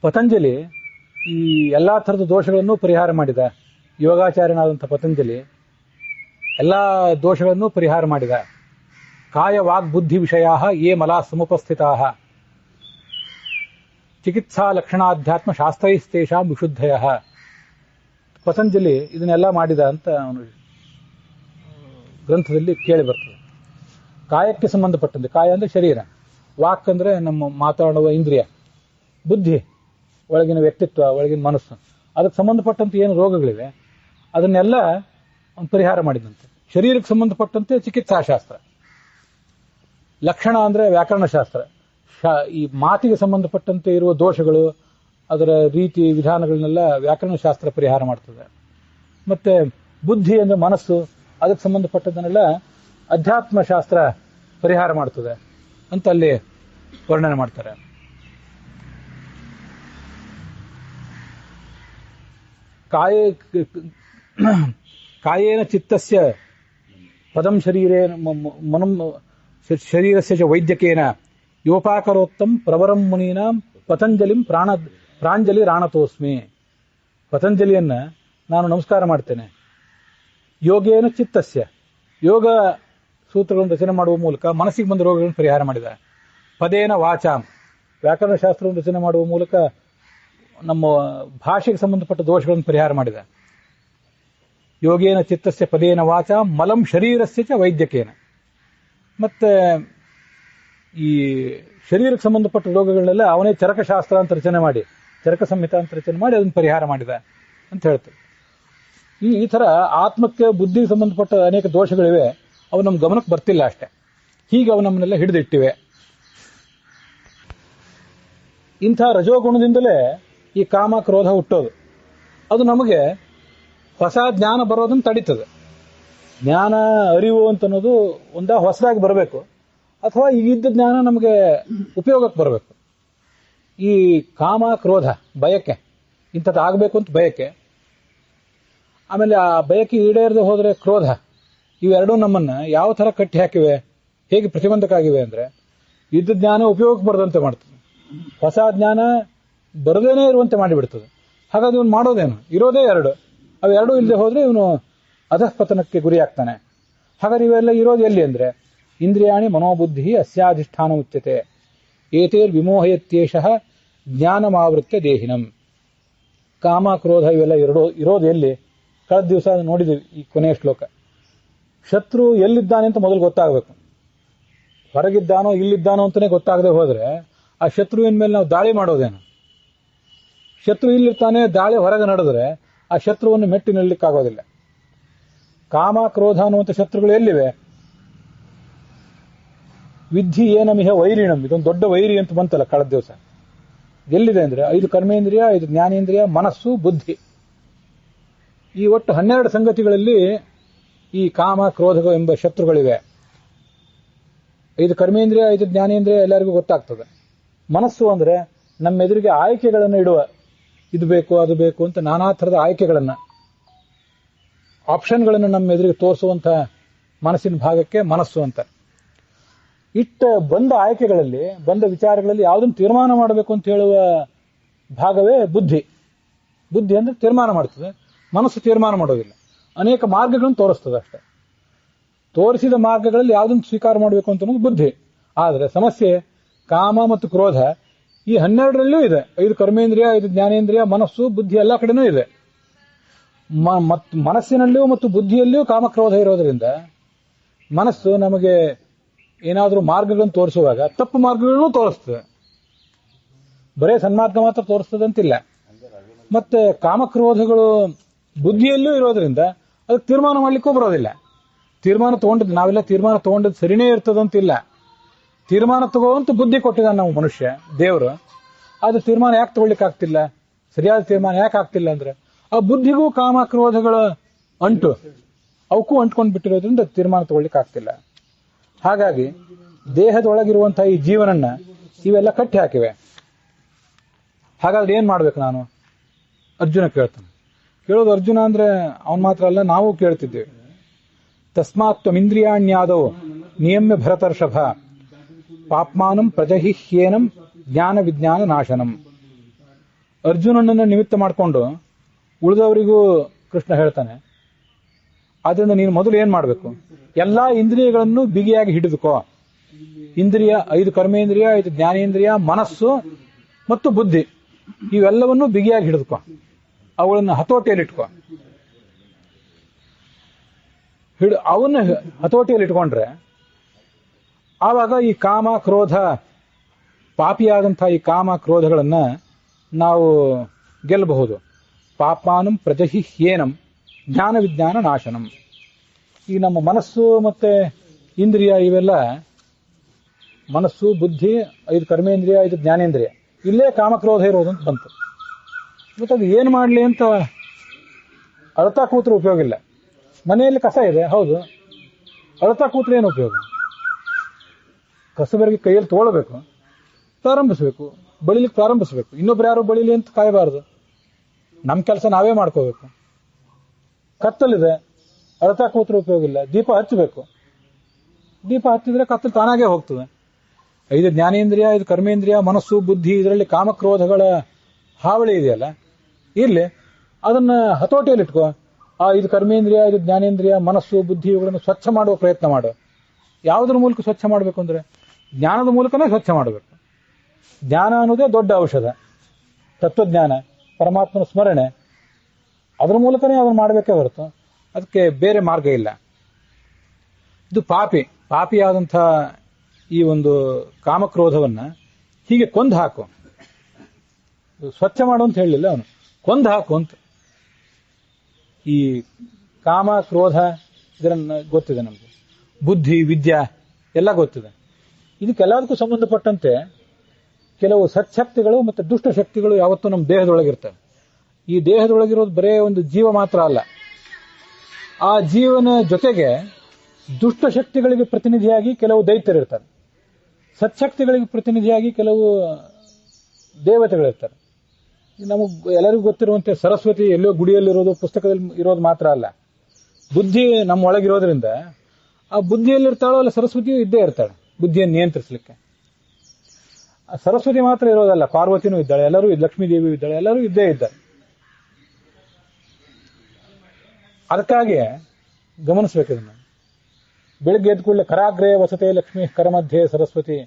ಪತಂಜಲಿ ಈ ಎಲ್ಲಾ ಥರದ ದೋಷಗಳನ್ನು ಪರಿಹಾರ ಮಾಡಿದ. ಯೋಗಾಚಾರ್ಯನಾದಂಥ ಪತಂಜಲಿ ಎಲ್ಲಾ ದೋಷಗಳನ್ನು ಪರಿಹಾರ ಮಾಡಿದ. ಕಾಯ ವಾಗ್ ಬುದ್ಧಿ ವಿಷಯಾ ಯೇ ಮಲಾ ಸಮುಪಸ್ಥಿತಾ ಚಿಕಿತ್ಸಾ ಲಕ್ಷಣಾಧ್ಯಾತ್ಮ ಶಾಸ್ತ್ರೈಸ್ತೇಷಾಂ ವಿಶುದ್ಧಯ. ಪತಂಜಲಿ ಇದನ್ನೆಲ್ಲ ಮಾಡಿದ ಅಂತ ಅವನು ಗ್ರಂಥದಲ್ಲಿ ಕೇಳಿ ಬರ್ತದೆ. ಕಾಯಕ್ಕೆ ಸಂಬಂಧಪಟ್ಟಂತೆ, ಕಾಯ ಅಂದ್ರೆ ಶರೀರ, ವಾಕ್ ಅಂದ್ರೆ ನಮ್ಮ ಮಾತಾಡುವ ಇಂದ್ರಿಯ, ಬುದ್ಧಿ ಒಳಗಿನ ವ್ಯಕ್ತಿತ್ವ, ಒಳಗಿನ ಮನಸ್ಸು, ಅದಕ್ಕೆ ಸಂಬಂಧಪಟ್ಟಂತೆ ಏನು ರೋಗಗಳಿವೆ ಅದನ್ನೆಲ್ಲ ಪರಿಹಾರ ಮಾಡಿದಂತೆ. ಶರೀರಕ್ಕೆ ಸಂಬಂಧಪಟ್ಟಂತೆ ಚಿಕಿತ್ಸಾಶಾಸ್ತ್ರ, ಲಕ್ಷಣ ಅಂದ್ರೆ ವ್ಯಾಕರಣಶಾಸ್ತ್ರ, ಈ ಮಾತಿಗೆ ಸಂಬಂಧಪಟ್ಟಂತೆ ಇರುವ ದೋಷಗಳು, ಅದರ ರೀತಿ ವಿಧಾನಗಳನ್ನೆಲ್ಲ ವ್ಯಾಕರಣಶಾಸ್ತ್ರ ಪರಿಹಾರ ಮಾಡ್ತದೆ. ಮತ್ತೆ ಬುದ್ಧಿ ಅಂದ್ರೆ ಮನಸ್ಸು, ಅದಕ್ಕೆ ಸಂಬಂಧಪಟ್ಟದನ್ನೆಲ್ಲ ಅಧ್ಯಾತ್ಮ ಶಾಸ್ತ್ರ ಪರಿಹಾರ ಮಾಡ್ತದೆ ಅಂತ ಅಲ್ಲಿ ವರ್ಣನೆ ಮಾಡ್ತಾರೆ. ಕಾಯೇನ ಚಿತ್ತಸ್ಯ ಪದಂ ಶರೀರಸ್ಯ ಚ ವೈದ್ಯಕೇನ ಯೋಪಾಕರೋತ್ತಂ ಪ್ರವರಂ ಮುನೀನಾಂ ಪತಂಜಲಿಂ ಪ್ರಾಂಜಲಿ ರಾಣತೋಸ್ಮಿ. ಪತಂಜಲಿಯನ್ನ ನಾನು ನಮಸ್ಕಾರ ಮಾಡ್ತೇನೆ. ಯೋಗೇನ ಚಿತ್ತಸ್ಯ, ಯೋಗ ಸೂತ್ರಗಳನ್ನು ರಚನೆ ಮಾಡುವ ಮೂಲಕ ಮನಸ್ಸಿಗೆ ಬಂದ ರೋಗಗಳನ್ನು ಪರಿಹಾರ ಮಾಡಿದ. ಪದೇನ ವಾಚಾಂ, ವ್ಯಾಕರಣಶಾಸ್ತ್ರವನ್ನು ರಚನೆ ಮಾಡುವ ಮೂಲಕ ನಮ್ಮ ಭಾಷೆಗೆ ಸಂಬಂಧಪಟ್ಟ ದೋಷಗಳನ್ನು ಪರಿಹಾರ ಮಾಡಿದ. ಯೋಗೇನ ಚಿತ್ತಸ್ಯ ಪದೇನ ವಾಚಾಂ ಮಲಂ ಶರೀರಸ್ಯ ಚ ವೈದ್ಯಕೇನ. ಮತ್ತೆ ಈ ಶರೀರಕ್ಕೆ ಸಂಬಂಧಪಟ್ಟ ರೋಗಗಳನ್ನೆಲ್ಲ ಅವನೇ ಚರಕಶಾಸ್ತ್ರ ಅಂತ ರಚನೆ ಮಾಡಿ, ಚರಕ ಸಂಹಿತ ಅಂತ ರಚನೆ ಮಾಡಿ ಅದನ್ನು ಪರಿಹಾರ ಮಾಡಿದ ಅಂತ ಹೇಳ್ತಾರೆ. ಈ ತರ ಆತ್ಮಕ್ಕೆ ಬುದ್ಧಿಗೆ ಸಂಬಂಧಪಟ್ಟ ಅನೇಕ ದೋಷಗಳಿವೆ, ಅವು ನಮ್ಮ ಗಮನಕ್ಕೆ ಬರ್ತಿಲ್ಲ ಅಷ್ಟೇ. ಹೀಗೆ ಅವು ನಮ್ಮನ್ನೆಲ್ಲ ಹಿಡಿದಿಟ್ಟಿವೆ. ಇಂಥ ರಜೋಗುಣದಿಂದಲೇ ಈ ಕಾಮ ಕ್ರೋಧ ಹುಟ್ಟೋದು. ಅದು ನಮಗೆ ಹೊಸ ಜ್ಞಾನ ಬರೋದನ್ನು ತಡೀತದೆ. ಜ್ಞಾನ, ಅರಿವು ಅಂತ ಅನ್ನೋದು ಹೊಸದಾಗಿ ಬರಬೇಕು, ಅಥವಾ ಈಗಿದ್ದ ಜ್ಞಾನ ನಮಗೆ ಉಪಯೋಗಕ್ಕೆ ಬರಬೇಕು. ಈ ಕಾಮ ಕ್ರೋಧ, ಬಯಕೆ, ಇಂಥದ್ದು ಆಗಬೇಕು ಅಂತ ಬಯಕೆ, ಆಮೇಲೆ ಆ ಬಯಕೆ ಈಡೇರದೆ ಹೋದರೆ ಕ್ರೋಧ, ಇವೆರಡೂ ನಮ್ಮನ್ನ ಯಾವ ಥರ ಕಟ್ಟಿ ಹಾಕಿವೆ, ಹೇಗೆ ಪ್ರತಿಬಂಧಕ ಆಗಿವೆ ಅಂದರೆ, ಇದ್ದ ಜ್ಞಾನ ಉಪಯೋಗಕ್ಕೆ ಬರದಂತೆ ಮಾಡ್ತದೆ, ಹೊಸ ಜ್ಞಾನ ಬರದೇನೆ ಇರುವಂತೆ ಮಾಡಿಬಿಡ್ತದೆ. ಹಾಗಾದ್ರೆ ಇವನು ಮಾಡೋದೇನು? ಇರೋದೇ ಎರಡು, ಅವೆರಡೂ ಇಲ್ಲದೆ ಹೋದ್ರೆ ಇವನು ಅಧಃಪತನಕ್ಕೆ ಗುರಿಯಾಗ್ತಾನೆ. ಹಾಗಾದ್ರೆ ಇವೆಲ್ಲ ಇರೋದು ಎಲ್ಲಿ ಅಂದ್ರೆ, ಇಂದ್ರಿಯಾಣಿ ಮನೋಬುದ್ಧಿ ಅಸ್ಯಾಧಿಷ್ಠಾನ ಉಚ್ಯತೆ ಏತೇರ್ ವಿಮೋಹಯತ್ಯೇಷಃ ಜ್ಞಾನಮಾವೃತ್ಯ ದೇಹಿನಂ. ಕಾಮ ಕ್ರೋಧ ಇವೆಲ್ಲ ಇರೋದು ಎಲ್ಲಿ? ಕಳೆದ ದಿವಸ ನೋಡಿದ್ದೀವಿ ಈ ಕೊನೆಯ ಶ್ಲೋಕ. ಶತ್ರು ಎಲ್ಲಿದ್ದಾನೆ ಅಂತ ಮೊದಲು ಗೊತ್ತಾಗಬೇಕು. ಹೊರಗಿದ್ದಾನೋ ಇಲ್ಲಿದ್ದಾನೋ ಅಂತಾನೆ ಗೊತ್ತಾಗದೆ ಹೋದ್ರೆ ಆ ಶತ್ರುವಿನ ಮೇಲೆ ನಾವು ದಾಳಿ ಮಾಡೋದೇನು? ಶತ್ರು ಇಲ್ಲಿರ್ತಾನೆ, ದಾಳಿ ಹೊರಗೆ ನಡೆದ್ರೆ ಆ ಶತ್ರುವನ್ನು ಮೆಟ್ಟಿ ನಿಲ್ಲಕ್ಕಾಗೋದಿಲ್ಲ. ಕಾಮ ಕ್ರೋಧ ಅನ್ನುವಂಥ ಶತ್ರುಗಳು ಎಲ್ಲಿವೆ? ವಿಧಿ ಏನಮಿಹ ವೈರಿಣಂ, ಇದೊಂದು ದೊಡ್ಡ ವೈರಿ ಅಂತ ಬಂತಲ್ಲ ಕಳೆದ ದಿವಸ. ಎಲ್ಲಿದೆ ಅಂದ್ರೆ 5 ಕರ್ಮೇಂದ್ರಿಯ, 5 ಜ್ಞಾನೇಂದ್ರಿಯ, ಮನಸ್ಸು, ಬುದ್ಧಿ. ಈ ಒಟ್ಟು 12 ಸಂಗತಿಗಳಲ್ಲಿ ಈ ಕಾಮ ಕ್ರೋಧ ಎಂಬ ಶತ್ರುಗಳಿವೆ. 5 ಕರ್ಮೇಂದ್ರಿಯ, 5 ಜ್ಞಾನೇಂದ್ರಿಯ ಎಲ್ಲರಿಗೂ ಗೊತ್ತಾಗ್ತದೆ. ಮನಸ್ಸು ಅಂದ್ರೆ ನಮ್ಮ ಎದುರಿಗೆ ಆಯ್ಕೆಗಳನ್ನು ಇಡುವ, ಇದು ಬೇಕು ಅದು ಬೇಕು ಅಂತ ನಾನಾ ಥರದ ಆಯ್ಕೆಗಳನ್ನು, ಆಪ್ಷನ್ಗಳನ್ನು ನಮ್ಮ ಎದುರಿಗೆ ತೋರಿಸುವಂಥ ಮನಸ್ಸಿನ ಭಾಗಕ್ಕೆ ಮನಸ್ಸು ಅಂತ. ಇಟ್ಟ ಬಂದ ಆಯ್ಕೆಗಳಲ್ಲಿ, ಬಂದ ವಿಚಾರಗಳಲ್ಲಿ ಯಾವುದನ್ನು ತೀರ್ಮಾನ ಮಾಡಬೇಕು ಅಂತ ಹೇಳುವ ಭಾಗವೇ ಬುದ್ಧಿ. ಬುದ್ಧಿ ಅಂದ್ರೆ ತೀರ್ಮಾನ ಮಾಡ್ತದೆ, ಮನಸ್ಸು ತೀರ್ಮಾನ ಮಾಡೋದಿಲ್ಲ. ಅನೇಕ ಮಾರ್ಗಗಳನ್ನು ತೋರಿಸ್ತದೆ ಅಷ್ಟೇ. ತೋರಿಸಿದ ಮಾರ್ಗಗಳಲ್ಲಿ ಯಾವುದನ್ನು ಸ್ವೀಕಾರ ಮಾಡಬೇಕು ಅಂತ ಅನ್ನೋದು ಬುದ್ಧಿ. ಆದರೆ ಸಮಸ್ಯೆ ಕಾಮ ಮತ್ತು ಕ್ರೋಧ ಈ 12ರಲ್ಲೂ ಇದೆ. 5 ಕರ್ಮೇಂದ್ರಿಯ, 5 ಜ್ಞಾನೇಂದ್ರಿಯ, ಮನಸ್ಸು, ಬುದ್ಧಿ ಎಲ್ಲ ಕಡೆನೂ ಇದೆ. ಮನಸ್ಸಿನಲ್ಲಿಯೂ ಮತ್ತು ಬುದ್ಧಿಯಲ್ಲಿಯೂ ಕಾಮಕ್ರೋಧ ಇರೋದ್ರಿಂದ ಮನಸ್ಸು ನಮಗೆ ಏನಾದರೂ ಮಾರ್ಗಗಳನ್ನು ತೋರಿಸುವಾಗ ತಪ್ಪು ಮಾರ್ಗಗಳನ್ನು ತೋರಿಸ್ತದೆ. ಬರೇ ಸನ್ಮಾರ್ಗ ಮಾತ್ರ ತೋರಿಸ್ತದೆ ಅಂತಿಲ್ಲ, ಮತ್ತೆ ಕಾಮಕ್ರೋಧಗಳು ಬುದ್ಧಿಯಲ್ಲೂ ಇರೋದ್ರಿಂದ ಅದಕ್ಕೆ ತೀರ್ಮಾನ ಮಾಡ್ಲಿಕ್ಕೂ ಬರೋದಿಲ್ಲ. ತೀರ್ಮಾನ ತಗೊಂಡಿದ್ದು ನಾವೆಲ್ಲ ತೀರ್ಮಾನ ತಗೊಂಡಿದ್ದು ಸರಿನೇ ಇರ್ತದಂತಿಲ್ಲ. ತೀರ್ಮಾನ ತಗೋಂತ ಬುದ್ಧಿ ಕೊಟ್ಟಿದ್ದಾನೆ ನಾವು ಮನುಷ್ಯ, ದೇವರು. ಅದು ತೀರ್ಮಾನ ಯಾಕೆ ತಗೊಳ್ಲಿಕ್ಕೆ ಆಗ್ತಿಲ್ಲ, ಸರಿಯಾದ ತೀರ್ಮಾನ ಯಾಕೆ ಆಗ್ತಿಲ್ಲ ಅಂದ್ರೆ ಆ ಬುದ್ಧಿಗೂ ಕಾಮಕ್ರೋಧಗಳ ಅಂಟು, ಅವಕ್ಕೂ ಅಂಟ್ಕೊಂಡು ಬಿಟ್ಟಿರೋದ್ರಿಂದ ತೀರ್ಮಾನ ತಗೊಳ್ಲಿಕ್ಕೆ ಆಗ್ತಿಲ್ಲ. ಹಾಗಾಗಿ ದೇಹದೊಳಗಿರುವಂತಹ ಈ ಜೀವನನ್ನ ಇವೆಲ್ಲ ಕಟ್ಟಿ ಹಾಕಿವೆ. ಹಾಗಾದ್ರೆ ಏನ್ ಮಾಡ್ಬೇಕು ನಾನು? ಅರ್ಜುನ ಕೇಳ್ತಾನೆ. ಕೇಳೋದು ಅರ್ಜುನ ಅಂದ್ರೆ ಅವನ್ ಮಾತ್ರ ಅಲ್ಲ, ನಾವು ಕೇಳ್ತಿದ್ದೇವೆ. ತಸ್ಮಾತ್ವಮಿಂದ್ರಿಯಾಣ್ಯಾದೋ ನಿಯಮ್ಯ ಭರತರ್ಷಭ ಪಾಪ್ಮಾನಂ ಪ್ರಜಹಿಹ್ಯೇನಂ ಜ್ಞಾನ ವಿಜ್ಞಾನ ನಾಶನಂ. ಅರ್ಜುನನನ್ನ ನಿಮಿತ್ತ ಮಾಡಿಕೊಂಡು ಉಳಿದವರಿಗೂ ಕೃಷ್ಣ ಹೇಳ್ತಾನೆ, ಆದ್ರಿಂದ ನೀನು ಮೊದಲು ಏನ್ ಮಾಡಬೇಕು? ಎಲ್ಲಾ ಇಂದ್ರಿಯಗಳನ್ನು ಬಿಗಿಯಾಗಿ ಹಿಡಿದುಕೋ. ಇಂದ್ರಿಯ 5 ಕರ್ಮೇಂದ್ರಿಯ, 5 ಜ್ಞಾನೇಂದ್ರಿಯ, ಮನಸ್ಸು ಮತ್ತು ಬುದ್ಧಿ, ಇವೆಲ್ಲವನ್ನೂ ಬಿಗಿಯಾಗಿ ಹಿಡಿದುಕೋ. ಅವುಗಳನ್ನು ಹತೋಟಿಯಲ್ಲಿಟ್ಕೋ. ಅವನ್ನ ಹತೋಟಿಯಲ್ಲಿ ಇಟ್ಕೊಂಡ್ರೆ ಆವಾಗ ಈ ಕಾಮ ಕ್ರೋಧ, ಪಾಪಿಯಾದಂತಹ ಈ ಕಾಮ ಕ್ರೋಧಗಳನ್ನ ನಾವು ಗೆಲ್ಲಬಹುದು. ಪಾಪಾನಂ ಪ್ರಜಹಿಹ್ಯೇನಂ ಜ್ಞಾನ ವಿಜ್ಞಾನ ನಾಶನಂ. ಈ ನಮ್ಮ ಮನಸ್ಸು ಮತ್ತೆ ಇಂದ್ರಿಯ ಇವೆಲ್ಲ, ಮನಸ್ಸು, ಬುದ್ಧಿ, 5 ಕರ್ಮೇಂದ್ರಿಯ, 5 ಜ್ಞಾನೇಂದ್ರಿಯ, ಇಲ್ಲೇ ಕಾಮಕ್ರೋಧ ಇರೋದು ಅಂತ ಬಂತು. ಮತ್ತೆ ಅದು ಏನು ಮಾಡಲಿ ಅಂತ ಅಳ್ತಾ ಕೂತ್ರೆ ಉಪಯೋಗ ಇಲ್ಲ. ಮನೆಯಲ್ಲಿ ಕಸ ಇದೆ, ಹೌದು, ಅಳ್ತಾ ಕೂತ್ರೆ ಏನು ಉಪಯೋಗ? ಕಸಬರಿಗೆ ಕೈಯಲ್ಲಿ ತಗೊಳ್ಬೇಕು, ಪ್ರಾರಂಭಿಸಬೇಕು, ಬಳಿಲಿಕ್ಕೆ ಪ್ರಾರಂಭಿಸಬೇಕು. ಇನ್ನೊಬ್ರು ಯಾರು ಬಳಿಲಿ ಅಂತ ಕಾಯಬಾರದು. ನಮ್ಮ ಕೆಲಸ ನಾವೇ ಮಾಡ್ಕೋಬೇಕು. ಕತ್ತಲಿದೆ, ಅಳ್ತಾ ಕೂತ್ರೆ ಉಪಯೋಗ ಇಲ್ಲ, ದೀಪ ಹಚ್ಚಬೇಕು. ದೀಪ ಹಚ್ಚಿದ್ರೆ ಕತ್ತಲು ತಾನಾಗೇ ಹೋಗ್ತದೆ. 5 ಜ್ಞಾನೇಂದ್ರಿಯ, 5 ಕರ್ಮೇಂದ್ರಿಯ, ಮನಸ್ಸು, ಬುದ್ಧಿ, ಇದರಲ್ಲಿ ಕಾಮಕ್ರೋಧಗಳ ಹಾವಳಿ ಇದೆಯಲ್ಲ, ಇರ್ಲಿ, ಅದನ್ನ ಹತೋಟಿಯಲ್ಲಿಟ್ಕೋ. ಆ 5 ಕರ್ಮೇಂದ್ರಿಯ, 5 ಜ್ಞಾನೇಂದ್ರಿಯ, ಮನಸ್ಸು, ಬುದ್ಧಿ ಇವುಗಳನ್ನು ಸ್ವಚ್ಛ ಮಾಡುವ ಪ್ರಯತ್ನ ಮಾಡು. ಯಾವುದರ ಮೂಲಕ ಸ್ವಚ್ಛ ಮಾಡಬೇಕು ಅಂದ್ರೆ ಜ್ಞಾನದ ಮೂಲಕನೇ ಸ್ವಚ್ಛ ಮಾಡಬೇಕು. ಜ್ಞಾನ ಅನ್ನೋದೇ ದೊಡ್ಡ ಔಷಧ. ತತ್ವಜ್ಞಾನ, ಪರಮಾತ್ಮನ ಸ್ಮರಣೆ, ಅದರ ಮೂಲಕನೇ ಅದನ್ನು ಮಾಡಬೇಕೇ ಹೊರತು ಅದಕ್ಕೆ ಬೇರೆ ಮಾರ್ಗ ಇಲ್ಲ. ಇದು ಪಾಪಿಯಾದಂಥ ಈ ಒಂದು ಕಾಮಕ್ರೋಧವನ್ನ ಹೀಗೆ ಕೊಂದು ಹಾಕು. ಸ್ವಚ್ಛ ಮಾಡು ಅಂತ ಹೇಳಲಿಲ್ಲ ಅವನು, ಕೊಂದು ಹಾಕು ಅಂತ. ಈ ಕಾಮ ಕ್ರೋಧ ಇದನ್ನ ಗೊತ್ತಿದೆ ನಮಗೆ, ಬುದ್ಧಿ ವಿದ್ಯಾ ಎಲ್ಲ ಗೊತ್ತಿದೆ. ಇದಕ್ಕೆಲ್ಲದಕ್ಕೂ ಸಂಬಂಧಪಟ್ಟಂತೆ ಕೆಲವು ಸತ್ಶಕ್ತಿಗಳು ಮತ್ತು ದುಷ್ಟಶಕ್ತಿಗಳು ಯಾವತ್ತೂ ನಮ್ಮ ದೇಹದೊಳಗಿರ್ತವೆ. ಈ ದೇಹದೊಳಗಿರೋದು ಬರೇ ಒಂದು ಜೀವ ಮಾತ್ರ ಅಲ್ಲ. ಆ ಜೀವನ ಜೊತೆಗೆ ದುಷ್ಟಶಕ್ತಿಗಳಿಗೆ ಪ್ರತಿನಿಧಿಯಾಗಿ ಕೆಲವು ದೈತ್ಯರಿರ್ತಾರೆ, ಸತ್ಶಕ್ತಿಗಳಿಗೆ ಪ್ರತಿನಿಧಿಯಾಗಿ ಕೆಲವು ದೇವತೆಗಳಿರ್ತಾರೆ. ನಮಗೆ ಎಲ್ಲರಿಗೂ ಗೊತ್ತಿರುವಂತೆ ಸರಸ್ವತಿ ಎಲ್ಲೋ ಗುಡಿಯಲ್ಲಿರೋದು, ಪುಸ್ತಕದಲ್ಲಿ ಇರೋದು ಮಾತ್ರ ಅಲ್ಲ. ಬುದ್ಧಿ ನಮ್ಮ ಒಳಗಿರೋದ್ರಿಂದ ಆ ಬುದ್ಧಿಯಲ್ಲಿರ್ತಾಳೋ ಅಲ್ಲ ಸರಸ್ವತಿಯೂ ಇದ್ದೇ ಇರ್ತಾಳೆ ಬುದ್ಧಿಯನ್ನು ನಿಯಂತ್ರಿಸಲಿಕ್ಕೆ. ಸರಸ್ವತಿ ಮಾತ್ರ ಇರೋದಲ್ಲ, ಪಾರ್ವತಿನೂ ಇದ್ದಾಳೆ, ಎಲ್ಲರೂ ಲಕ್ಷ್ಮೀ ದೇವಿ ಇದ್ದಾಳೆ, ಎಲ್ಲರೂ ಇದ್ದೇ ಇದ್ದಾರೆ. ಅದಕ್ಕಾಗಿ ಗಮನಿಸಬೇಕು ಇದನ್ನು. ಬೆಳಗ್ಗೆ ಎದ್ದ ಕೂಡಲೇ ಕರಾಗ್ರೇ ವಸತೆ ಲಕ್ಷ್ಮೀ, ಕರಮಧ್ಯೆ ಸರಸ್ವತಿ,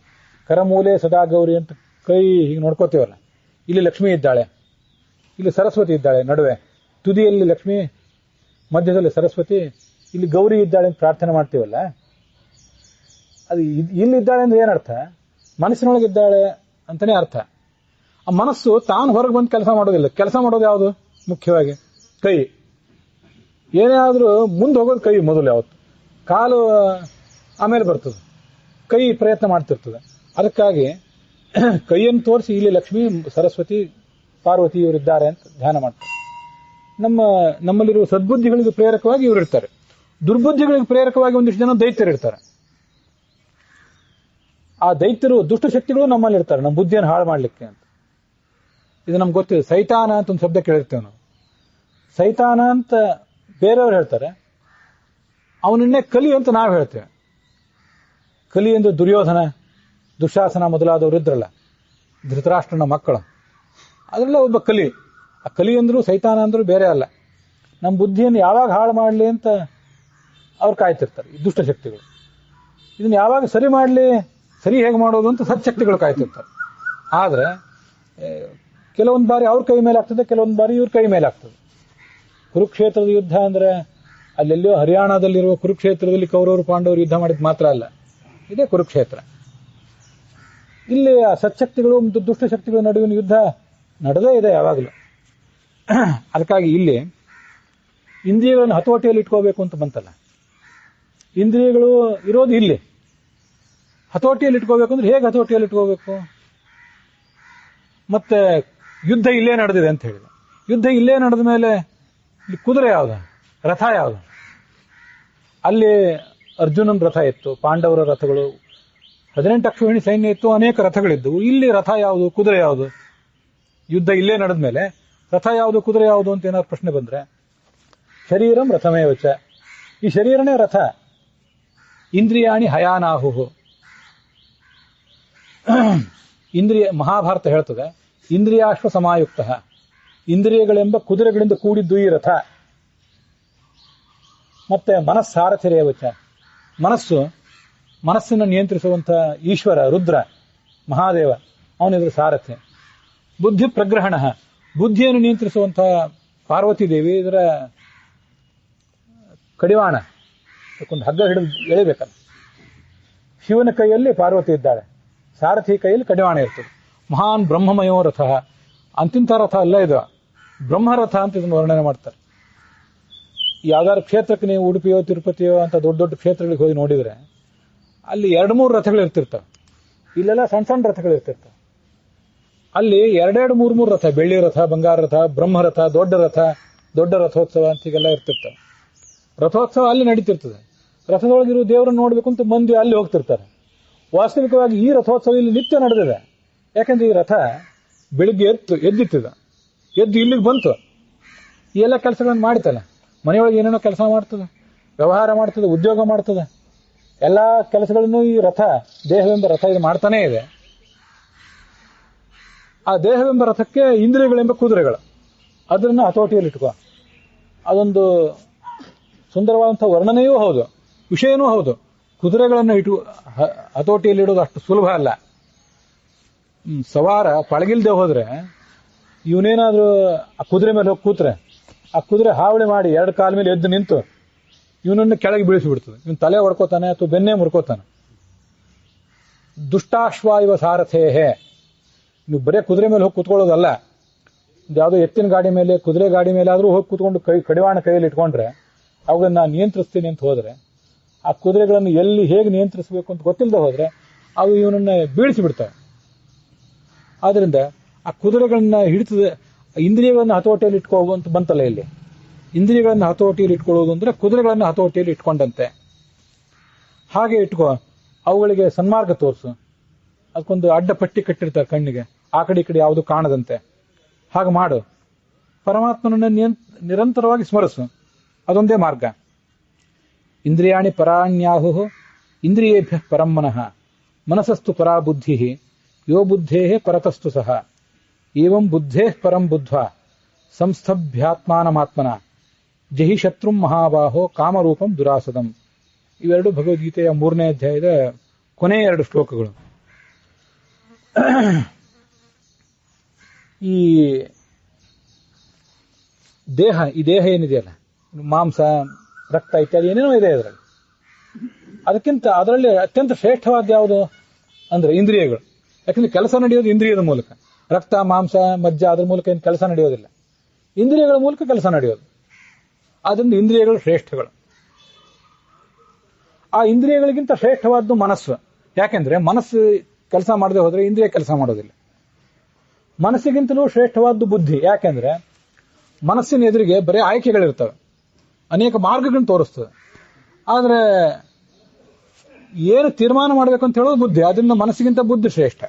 ಕರಮೂಲೆ ಸದಾ ಗೌರಿ ಅಂತ ಕೈ ಹೀಗೆ ನೋಡ್ಕೋತೀವಲ್ಲ. ಇಲ್ಲಿ ಲಕ್ಷ್ಮಿ ಇದ್ದಾಳೆ, ಇಲ್ಲಿ ಸರಸ್ವತಿ ಇದ್ದಾಳೆ, ನಡುವೆ ತುದಿಯಲ್ಲಿ ಲಕ್ಷ್ಮಿ, ಮಧ್ಯದಲ್ಲಿ ಸರಸ್ವತಿ, ಇಲ್ಲಿ ಗೌರಿ ಇದ್ದಾಳೆ ಅಂತ ಪ್ರಾರ್ಥನೆ ಮಾಡ್ತೀವಲ್ಲ. ಅದು ಇಲ್ಲಿದ್ದಾಳೆ ಅಂದ್ರೆ ಏನರ್ಥ? ಮನಸ್ಸಿನೊಳಗಿದ್ದಾಳೆ ಅಂತಾನೆ ಅರ್ಥ. ಆ ಮನಸ್ಸು ತಾನು ಹೊರಗೆ ಬಂದು ಕೆಲಸ ಮಾಡೋದಿಲ್ಲ. ಕೆಲಸ ಮಾಡೋದು ಯಾವುದು? ಮುಖ್ಯವಾಗಿ ಕೈ. ಏನೇ ಆದ್ರೂ ಮುಂದೆ ಹೋಗೋದು ಕೈ ಮೊದಲು, ಯಾವತ್ತು ಕಾಲು ಆಮೇಲೆ ಬರ್ತದೆ, ಕೈ ಪ್ರಯತ್ನ ಮಾಡ್ತಿರ್ತದೆ. ಅದಕ್ಕಾಗಿ ಕೈಯನ್ನು ತೋರಿಸಿ ಇಲ್ಲಿ ಲಕ್ಷ್ಮಿ, ಸರಸ್ವತಿ, ಪಾರ್ವತಿ ಇವರಿದ್ದಾರೆ ಅಂತ ಧ್ಯಾನ ಮಾಡ್ತಾರೆ. ನಮ್ಮಲ್ಲಿರುವ ಸದ್ಬುದ್ಧಿಗಳಿಗೆ ಪ್ರೇರಕವಾಗಿ ಇವರಿರ್ತಾರೆ. ದುರ್ಬುದ್ಧಿಗಳಿಗೆ ಪ್ರೇರಕವಾಗಿ ಒಂದಿಷ್ಟು ಜನ ದೈತ್ಯರಿರ್ತಾರೆ. ಆ ದೈತ್ಯರು, ದುಷ್ಟಶಕ್ತಿಗಳು ನಮ್ಮಲ್ಲಿ ಇರ್ತಾರೆ, ನಮ್ಮ ಬುದ್ಧಿಯನ್ನು ಹಾಳು ಮಾಡ್ಲಿಕ್ಕೆ ಅಂತ. ಇದು ನಮ್ಗೆ ಗೊತ್ತಿದೆ. ಸೈತಾನ ಅಂತ ಒಂದು ಶಬ್ದ ಕೇಳಿರ್ತೇವೆ ನಾವು. ಸೈತಾನ ಅಂತ ಬೇರೆಯವರು ಹೇಳ್ತಾರೆ, ಅವನನ್ನೇ ಕಲಿ ಅಂತ ನಾವು ಹೇಳ್ತೇವೆ. ಕಲಿ ಎಂದು ದುರ್ಯೋಧನ, ದುಶಾಸನ ಮೊದಲಾದವರು ಇದ್ರಲ್ಲ, ಧೃತರಾಷ್ಟ್ರನ ಮಕ್ಕಳು, ಅದರಲ್ಲ ಒಬ್ಬ ಕಲಿ. ಆ ಕಲಿ ಅಂದ್ರು ಸೈತಾನ ಅಂದ್ರು ಬೇರೆ ಅಲ್ಲ. ನಮ್ಮ ಬುದ್ಧಿಯನ್ನು ಯಾವಾಗ ಹಾಳು ಮಾಡಲಿ ಅಂತ ಅವ್ರು ಕಾಯ್ತಿರ್ತಾರೆ, ಈ ದುಷ್ಟಶಕ್ತಿಗಳು. ಇದನ್ನ ಯಾವಾಗ ಸರಿ ಮಾಡಲಿ, ಸರಿ ಹೇಗೆ ಮಾಡೋದು ಅಂತ ಸತ್ಶಕ್ತಿಗಳು ಕಾಯ್ತಿರ್ತಾರೆ. ಆದ್ರೆ ಕೆಲವೊಂದು ಬಾರಿ ಅವ್ರ ಕೈ ಮೇಲೆ ಆಗ್ತದೆ, ಕೆಲವೊಂದು ಬಾರಿ ಇವ್ರ ಕೈ ಮೇಲೆ ಆಗ್ತದೆ. ಕುರುಕ್ಷೇತ್ರದ ಯುದ್ಧ ಅಂದ್ರೆ ಅಲ್ಲೆಲ್ಲೋ ಹರಿಯಾಣದಲ್ಲಿರುವ ಕುರುಕ್ಷೇತ್ರದಲ್ಲಿ ಕೌರವರು ಪಾಂಡವರು ಯುದ್ಧ ಮಾಡಿದ್ ಮಾತ್ರ ಅಲ್ಲ, ಇದೇ ಕುರುಕ್ಷೇತ್ರ. ಇಲ್ಲಿ ಆ ಸತ್ಶಕ್ತಿಗಳು ಮತ್ತು ದುಷ್ಟಶಕ್ತಿಗಳ ನಡುವಿನ ಯುದ್ಧ ನಡೆದೇ ಇದೆ ಯಾವಾಗಲೂ. ಅದಕ್ಕಾಗಿ ಇಲ್ಲಿ ಇಂದ್ರಿಯಗಳನ್ನು ಹತೋಟಿಯಲ್ಲಿ ಇಟ್ಕೋಬೇಕು ಅಂತ ಬಂತಲ್ಲ. ಇಂದ್ರಿಯಗಳು ಇರೋದು ಇಲ್ಲಿ, ಹತೋಟಿಯಲ್ಲಿ ಇಟ್ಕೋಬೇಕು ಅಂದ್ರೆ ಹೇಗೆ ಹತೋಟಿಯಲ್ಲಿ ಇಟ್ಕೋಬೇಕು? ಮತ್ತೆ ಯುದ್ಧ ಇಲ್ಲೇ ನಡೆದಿದೆ ಅಂತ ಹೇಳಿದೆ. ಯುದ್ಧ ಇಲ್ಲೇ ನಡೆದ ಮೇಲೆ ಇಲ್ಲಿ ಕುದುರೆ ಯಾವುದು, ರಥ ಯಾವುದು? ಅಲ್ಲಿ ಅರ್ಜುನನ ರಥ ಇತ್ತು, ಪಾಂಡವರ ರಥಗಳು, 18 ಅಕ್ಷೋಹಿಣಿ ಸೈನ್ಯ ಇತ್ತು, ಅನೇಕ ರಥಗಳಿದ್ದವು. ಇಲ್ಲಿ ರಥ ಯಾವುದು, ಕುದುರೆ ಯಾವುದು? ಯುದ್ಧ ಇಲ್ಲೇ ನಡೆದ ಮೇಲೆ ರಥ ಯಾವುದು, ಕುದುರೆ ಯಾವುದು ಅಂತ ಏನಾದ್ರು ಪ್ರಶ್ನೆ ಬಂದ್ರೆ, ಶರೀರಂ ರಥಮೇವಚ, ಈ ಶರೀರನೇ ರಥ. ಇಂದ್ರಿಯಾಣಿ ಹಯಾನಾಹು, ಇಂದ್ರಿಯ ಮಹಾಭಾರತ ಹೇಳ್ತದೆ, ಇಂದ್ರಿಯಾಶ್ವ ಸಮಾಯುಕ್ತ, ಇಂದ್ರಿಯಗಳೆಂಬ ಕುದುರೆಗಳಿಂದ ಕೂಡಿದ್ದು ಈ ರಥ. ಮತ್ತೆ ಮನಸ್ಸಾರಥಿರೇವಚ, ಮನಸ್ಸನ್ನು ನಿಯಂತ್ರಿಸುವಂತ ಈಶ್ವರ ರುದ್ರ ಮಹಾದೇವ, ಅವನಿದ್ರ ಸಾರಥಿ. ಬುದ್ಧಿ ಪ್ರಗ್ರಹಣ, ಬುದ್ಧಿಯನ್ನು ನಿಯಂತ್ರಿಸುವಂತ ಪಾರ್ವತಿ ದೇವಿ ಇದರ ಕಡಿವಾಣ, ಒಂದು ಹಗ್ಗ ಹಿಡಿದು ಎಳಿಬೇಕಲ್ಲ. ಶಿವನ ಕೈಯಲ್ಲಿ ಪಾರ್ವತಿ ಇದ್ದಾಳೆ, ಸಾರಥಿ ಕೈಯಲ್ಲಿ ಕಡಿವಾಣ ಇರ್ತದೆ. ಮಹಾನ್ ಬ್ರಹ್ಮಮಯೋ ರಥ, ಅಂತಿಂಥ ರಥ ಅಲ್ಲ ಇದು, ಬ್ರಹ್ಮರಥ ಅಂತ ಇದನ್ನು ವರ್ಣನೆ ಮಾಡ್ತಾರೆ. ಯಾವ್ದಾದ್ರು ಕ್ಷೇತ್ರಕ್ಕೆ ನೀವು ಉಡುಪಿಯೋ ತಿರುಪತಿಯೋ ಅಂತ ದೊಡ್ಡ ದೊಡ್ಡ ಕ್ಷೇತ್ರಗಳಿಗೆ ಹೋಗಿ ನೋಡಿದ್ರೆ ಅಲ್ಲಿ 2-3 ರಥಗಳು ಇರ್ತಿರ್ತವೆ. ಇಲ್ಲೆಲ್ಲ ಸಣ್ಣ ಸಣ್ಣ ರಥಗಳು ಇರ್ತಿರ್ತವೆ. ಅಲ್ಲಿ 2-3 ರಥ, ಬೆಳ್ಳಿ ರಥ, ಬಂಗಾರ ರಥ, ಬ್ರಹ್ಮರಥ, ದೊಡ್ಡ ರಥೋತ್ಸವ ಅಂತೀಗೆಲ್ಲ ಇರ್ತಿರ್ತವೆ. ರಥೋತ್ಸವ ಅಲ್ಲಿ ನಡೀತಿರ್ತದೆ. ರಥದೊಳಗಿರುವ ದೇವರನ್ನು ನೋಡ್ಬೇಕು ಅಂತ ಮಂದಿ ಅಲ್ಲಿ ಹೋಗ್ತಿರ್ತಾರೆ. ವಾಸ್ತವಿಕವಾಗಿ ಈ ರಥೋತ್ಸವ ಇಲ್ಲಿ ನಿತ್ಯ ನಡೆದಿದೆ. ಯಾಕಂದ್ರೆ ಈ ರಥ ಬೆಳಿಗ್ಗೆ ಎದ್ದು ಇಲ್ಲಿಗೆ ಬಂತು, ಈ ಎಲ್ಲ ಕೆಲಸಗಳನ್ನು ಮಾಡ್ತಲ್ಲ. ಮನೆಯೊಳಗೆ ಏನೇನೋ ಕೆಲಸ ಮಾಡ್ತದೆ, ವ್ಯವಹಾರ ಮಾಡ್ತದೆ, ಉದ್ಯೋಗ ಮಾಡ್ತದೆ, ಎಲ್ಲ ಕೆಲಸಗಳನ್ನು ಈ ರಥ, ದೇಹವೆಂಬ ರಥ ಇದು ಮಾಡ್ತಾನೇ ಇದೆ. ಆ ದೇಹವೆಂಬ ರಥಕ್ಕೆ ಇಂದ್ರಿಯಗಳೆಂಬ ಕುದುರೆಗಳು, ಅದನ್ನು ಹತೋಟಿಯಲ್ಲಿ ಇಟ್ಕೋ. ಅದೊಂದು ಸುಂದರವಾದಂಥ ವರ್ಣನೆಯೂ ಹೌದು, ವಿಷಯನೂ ಹೌದು. ಕುದುರೆಗಳನ್ನು ಹತೋಟಿಯಲ್ಲಿ ಇಡೋದು ಅಷ್ಟು ಸುಲಭ ಅಲ್ಲ. ಸವಾರ ಪಳಗಿಲ್ದೆ ಹೋದ್ರೆ, ಇವನೇನಾದ್ರೂ ಆ ಕುದುರೆ ಮೇಲೆ ಹೋಗಿ ಕೂತ್ರೆ ಆ ಕುದುರೆ ಹಾವಳಿ ಮಾಡಿ 2 ಕಾಲ ಮೇಲೆ ಎದ್ದು ನಿಂತು ಇವನನ್ನು ಕೆಳಗೆ ಬೀಳಿಸಿಬಿಡ್ತದೆ. ಇವನು ತಲೆ ಹೊಡ್ಕೋತಾನೆ ಅಥವಾ ಬೆನ್ನೆ ಮುರ್ಕೋತಾನೆ. ದುಷ್ಟಾಶ್ವ ಇವ ಸಾರಥೇಹೇ, ನೀವು ಬರೇ ಕುದುರೆ ಮೇಲೆ ಹೋಗಿ ಕೂತ್ಕೊಳ್ಳೋದಲ್ಲ. ಯಾವುದೋ ಎತ್ತಿನ ಗಾಡಿ ಮೇಲೆ, ಕುದುರೆ ಗಾಡಿ ಮೇಲೆ ಆದ್ರೂ ಹೋಗಿ ಕೂತ್ಕೊಂಡು ಕಡಿವಾಣ ಕೈಯಲ್ಲಿ ಇಟ್ಕೊಂಡ್ರೆ ಅವುಗಳನ್ನ ನಿಯಂತ್ರಿಸ್ತೀನಿ ಅಂತ ಹೋದ್ರೆ, ಆ ಕುದುರೆಗಳನ್ನು ಎಲ್ಲಿ ಹೇಗೆ ನಿಯಂತ್ರಿಸಬೇಕು ಅಂತ ಗೊತ್ತಿಲ್ಲದೆ ಹೋದ್ರೆ ಅವು ಇವನನ್ನ ಬೀಳಿಸಿಬಿಡ್ತವೆ. ಆದ್ರಿಂದ ಆ ಕುದುರೆಗಳನ್ನ ಹಿಡಿತದೆ, ಇಂದ್ರಿಯಗಳನ್ನು ಹತೋಟಿಯಲ್ಲಿ ಇಟ್ಕೊಳ್ಳುವಂತ ಬಂತಲ್ಲ ಇಲ್ಲಿ. ಇಂದ್ರಿಯಗಳನ್ನು ಹತೋಟಿಯಲ್ಲಿ ಇಟ್ಕೊಳ್ಳೋದು ಅಂದ್ರೆ ಕುದುರೆಗಳನ್ನು ಹತೋಟಿಯಲ್ಲಿ ಇಟ್ಕೊಂಡಂತೆ. ಹಾಗೆ ಇಟ್ಕೋ, ಅವುಗಳಿಗೆ ಸನ್ಮಾರ್ಗ ತೋರಿಸು. ಅದಕ್ಕೊಂದು ಅಡ್ಡ ಪಟ್ಟಿ ಕಟ್ಟಿರ್ತಾರೆ ಕಣ್ಣಿಗೆ, ಆ ಕಡೆ ಈ ಕಡೆ ಯಾವುದು ಕಾಣದಂತೆ. ಹಾಗೆ ಮಾಡು. ಪರಮಾತ್ಮನನ್ನ ನಿರಂತರವಾಗಿ ಸ್ಮರಿಸು, ಅದೊಂದೇ ಮಾರ್ಗ. ಇಂದ್ರಿಯಾಣಿ ಪರಾಣ್ಯಾಹು ಇಂದ್ರಿಯೇಭ್ಯ ಪರಂ ಮನಃ ಮನಸಸ್ತು ಪರಾ ಬುದ್ಧಿ ಯೋ ಬುದ್ಧೇ ಪರತಸ್ತು ಸಹ ಏವಂ ಬುದ್ಧೇ ಪರಂ ಬುದ್ಧ್ವಾ ಸಂಸ್ಥಭ್ಯಾತ್ಮಾನಮಾತ್ಮನ ಜಹಿ ಶತ್ರುಂ ಮಹಾಬಾಹೋ ಕಾಮರೂಪಂ ದುರಾಸದಂ. ಇವೆರಡು ಭಗವದ್ಗೀತೆಯ 3ನೇ ಅಧ್ಯಾಯದ ಕೊನೆಯ 2 ಶ್ಲೋಕಗಳು. ಈ ದೇಹ ಏನಿದೆಯಲ್ಲ, ಮಾಂಸ, ರಕ್ತ ಇತ್ಯಾದಿ ಏನೇನೋ ಇದೆ ಅದರಲ್ಲಿ. ಅದರಲ್ಲಿ ಅತ್ಯಂತ ಶ್ರೇಷ್ಠವಾದ ಯಾವುದು ಅಂದ್ರೆ ಇಂದ್ರಿಯಗಳು. ಯಾಕಂದ್ರೆ ಕೆಲಸ ನಡೆಯೋದು ಇಂದ್ರಿಯದ ಮೂಲಕ. ರಕ್ತ, ಮಾಂಸ, ಮಜ್ಜ ಅದ್ರ ಮೂಲಕ ಏನು ಕೆಲಸ ನಡೆಯೋದಿಲ್ಲ, ಇಂದ್ರಿಯಗಳ ಮೂಲಕ ಕೆಲಸ ನಡೆಯೋದು. ಆದ್ರಿಂದ ಇಂದ್ರಿಯಗಳು ಶ್ರೇಷ್ಠಗಳು. ಆ ಇಂದ್ರಿಯಗಳಿಗಿಂತ ಶ್ರೇಷ್ಠವಾದ್ದು ಮನಸ್ಸು. ಯಾಕೆಂದ್ರೆ ಮನಸ್ಸು ಕೆಲಸ ಮಾಡದೆ ಹೋದ್ರೆ ಇಂದ್ರಿಯ ಕೆಲಸ ಮಾಡೋದಿಲ್ಲ. ಮನಸ್ಸಿಗಿಂತಲೂ ಶ್ರೇಷ್ಠವಾದ್ದು ಬುದ್ಧಿ. ಯಾಕೆಂದ್ರೆ ಮನಸ್ಸಿನ ಎದುರಿಗೆ ಬರೀ ಆಯ್ಕೆಗಳಿರ್ತವೆ, ಅನೇಕ ಮಾರ್ಗಗಳನ್ನು ತೋರಿಸ್ತದೆ. ಆದ್ರೆ ಏನು ತೀರ್ಮಾನ ಮಾಡಬೇಕಂತ ಹೇಳೋದು ಬುದ್ಧಿ. ಅದರಿಂದ ಮನಸ್ಸಿಗಿಂತ ಬುದ್ಧಿ ಶ್ರೇಷ್ಠ,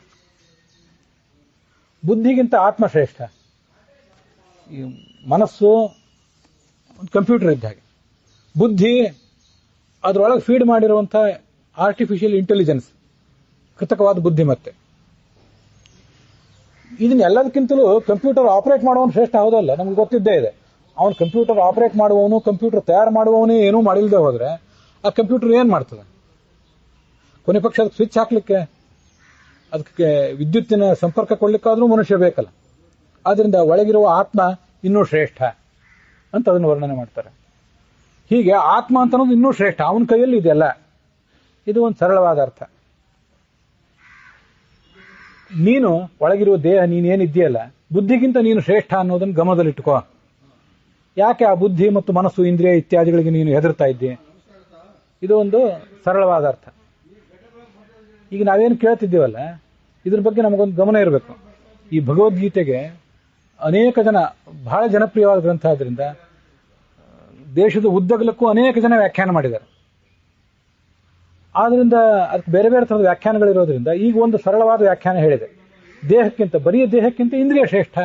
ಬುದ್ಧಿಗಿಂತ ಆತ್ಮ ಶ್ರೇಷ್ಠ. ಈ ಮನಸ್ಸು ಕಂಪ್ಯೂಟರ್ ಇದ್ದ ಹಾಗೆ, ಬುದ್ಧಿ ಅದರೊಳಗೆ ಫೀಡ್ ಮಾಡಿರುವಂಥ ಆರ್ಟಿಫಿಷಿಯಲ್ ಇಂಟೆಲಿಜೆನ್ಸ್, ಕೃತಕವಾದ ಬುದ್ಧಿ. ಮತ್ತೆ ಇದನ್ನ ಎಲ್ಲದಕ್ಕಿಂತಲೂ ಕಂಪ್ಯೂಟರ್ ಆಪರೇಟ್ ಮಾಡುವವನು ಶ್ರೇಷ್ಠ ಹೌದಲ್ಲ, ನಮ್ಗೆ ಗೊತ್ತಿದ್ದೇ ಇದೆ. ಅವನು ಕಂಪ್ಯೂಟರ್ ಆಪರೇಟ್ ಮಾಡುವವನು, ಕಂಪ್ಯೂಟರ್ ತಯಾರು ಮಾಡುವವನೇ ಏನೂ ಮಾಡಿಲ್ಲದೆ ಹೋದ್ರೆ ಆ ಕಂಪ್ಯೂಟರ್ ಏನ್ ಮಾಡ್ತದೆ? ಕೊನೆ ಪಕ್ಷ ಅದಕ್ಕೆ ಸ್ವಿಚ್ ಹಾಕ್ಲಿಕ್ಕೆ, ಅದಕ್ಕೆ ವಿದ್ಯುತ್ತಿನ ಸಂಪರ್ಕ ಕೊಡ್ಲಿಕ್ಕಾದ್ರೂ ಮನುಷ್ಯ ಬೇಕಲ್ಲ. ಆದ್ರಿಂದ ಒಳಗಿರುವ ಆತ್ಮ ಇನ್ನೂ ಶ್ರೇಷ್ಠ ಅಂತ ಅದನ್ನು ವರ್ಣನೆ ಮಾಡ್ತಾರೆ. ಹೀಗೆ ಆತ್ಮ ಅಂತ ಅನ್ನೋದು ಇನ್ನೂ ಶ್ರೇಷ್ಠ, ಅವನ ಕೈಯಲ್ಲಿ ಇದೆಯಲ್ಲ. ಇದು ಒಂದು ಸರಳವಾದ ಅರ್ಥ. ನೀನು ಒಳಗಿರುವ ದೇಹ, ನೀನೇನಿದೆಯಲ್ಲ ಬುದ್ಧಿಗಿಂತ ನೀನು ಶ್ರೇಷ್ಠ ಅನ್ನೋದನ್ನು ಗಮನದಲ್ಲಿಟ್ಟುಕೋ. ಯಾಕೆ ಆ ಬುದ್ಧಿ ಮತ್ತು ಮನಸ್ಸು ಇಂದ್ರಿಯ ಇತ್ಯಾದಿಗಳಿಗೆ ನೀನು ಹೆದರ್ತಾ ಇದ್ದಿ? ಇದು ಒಂದು ಸರಳವಾದ ಅರ್ಥ. ಈಗ ನಾವೇನು ಕೇಳ್ತಿದ್ದೀವಲ್ಲ, ಇದ್ರ ಬಗ್ಗೆ ನಮಗೊಂದು ಗಮನ ಇರಬೇಕು. ಈ ಭಗವದ್ಗೀತೆಗೆ ಅನೇಕ ಜನ, ಬಹಳ ಜನಪ್ರಿಯವಾದ ಗ್ರಂಥ ಆದ್ರಿಂದ ದೇಶದ ಉದ್ದಗಲಕ್ಕೂ ಅನೇಕ ಜನ ವ್ಯಾಖ್ಯಾನ ಮಾಡಿದ್ದಾರೆ. ಆದ್ರಿಂದ ಅದಕ್ಕೆ ಬೇರೆ ಬೇರೆ ಥರದ ವ್ಯಾಖ್ಯಾನಗಳಿರೋದ್ರಿಂದ ಈಗ ಒಂದು ಸರಳವಾದ ವ್ಯಾಖ್ಯಾನ ಹೇಳಿದೆ. ಬರೀ ದೇಹಕ್ಕಿಂತ ಇಂದ್ರಿಯ ಶ್ರೇಷ್ಠ,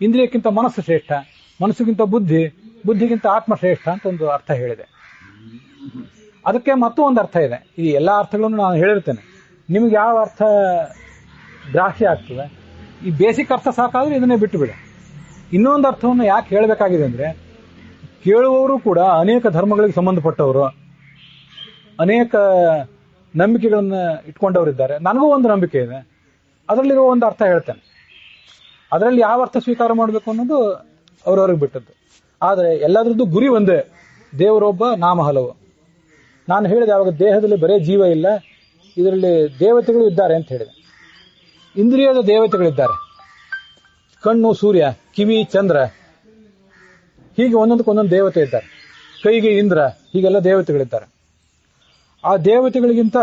ಇಂದ್ರಿಯಕ್ಕಿಂತ ಮನಸ್ಸು ಶ್ರೇಷ್ಠ, ಮನಸ್ಸಿಗಿಂತ ಬುದ್ಧಿ, ಬುದ್ಧಿಗಿಂತ ಆತ್ಮ ಶ್ರೇಷ್ಠ ಅಂತ ಒಂದು ಅರ್ಥ ಹೇಳಿದೆ. ಅದಕ್ಕೆ ಮತ್ತೂ ಒಂದು ಅರ್ಥ ಇದೆ. ಈ ಎಲ್ಲ ಅರ್ಥಗಳನ್ನು ನಾನು ಹೇಳಿರ್ತೇನೆ. ನಿಮಗೆ ಯಾವ ಅರ್ಥ ಗ್ರಾಹ್ಯ ಆಗ್ತದೆ, ಈ ಬೇಸಿಕ್ ಅರ್ಥ ಸಾಕಾದ್ರೆ ಇದನ್ನೇ ಬಿಟ್ಟು ಬಿಡಿ. ಇನ್ನೊಂದು ಅರ್ಥವನ್ನು ಯಾಕೆ ಹೇಳಬೇಕಾಗಿದೆ ಅಂದರೆ, ಕೇಳುವವರು ಕೂಡ ಅನೇಕ ಧರ್ಮಗಳಿಗೆ ಸಂಬಂಧಪಟ್ಟವರು, ಅನೇಕ ನಂಬಿಕೆಗಳನ್ನು ಇಟ್ಕೊಂಡವರಿದ್ದಾರೆ. ನನಗೂ ಒಂದು ನಂಬಿಕೆ ಇದೆ, ಅದರಲ್ಲಿರೋ ಒಂದು ಅರ್ಥ ಹೇಳ್ತೇನೆ. ಅದರಲ್ಲಿ ಯಾವ ಅರ್ಥ ಸ್ವೀಕಾರ ಮಾಡಬೇಕು ಅನ್ನೋದು ಅವ್ರವ್ರಿಗೆ ಬಿಟ್ಟದ್ದು. ಆದರೆ ಎಲ್ಲದರದ್ದು ಗುರಿ ಒಂದೇ, ದೇವರೊಬ್ಬ, ನಾಮ ಹಲವು. ನಾನು ಹೇಳಿದೆ ಯಾವಾಗ ದೇಹದಲ್ಲಿ ಬರೇ ಜೀವ ಇಲ್ಲ, ಇದರಲ್ಲಿ ದೇವತೆಗಳು ಇದ್ದಾರೆ ಅಂತ ಹೇಳಿದೆ. ಇಂದ್ರಿಯದ ದೇವತೆಗಳಿದ್ದಾರೆ, ಕಣ್ಣು ಸೂರ್ಯ, ಕಿವಿ ಚಂದ್ರ, ಹೀಗೆ ಒಂದೊಂದಕ್ಕೊಂದೊಂದು ದೇವತೆ ಇದ್ದಾರೆ. ಕೈಗೆ ಇಂದ್ರ, ಹೀಗೆಲ್ಲ ದೇವತೆಗಳಿದ್ದಾರೆ. ಆ ದೇವತೆಗಳಿಗಿಂತ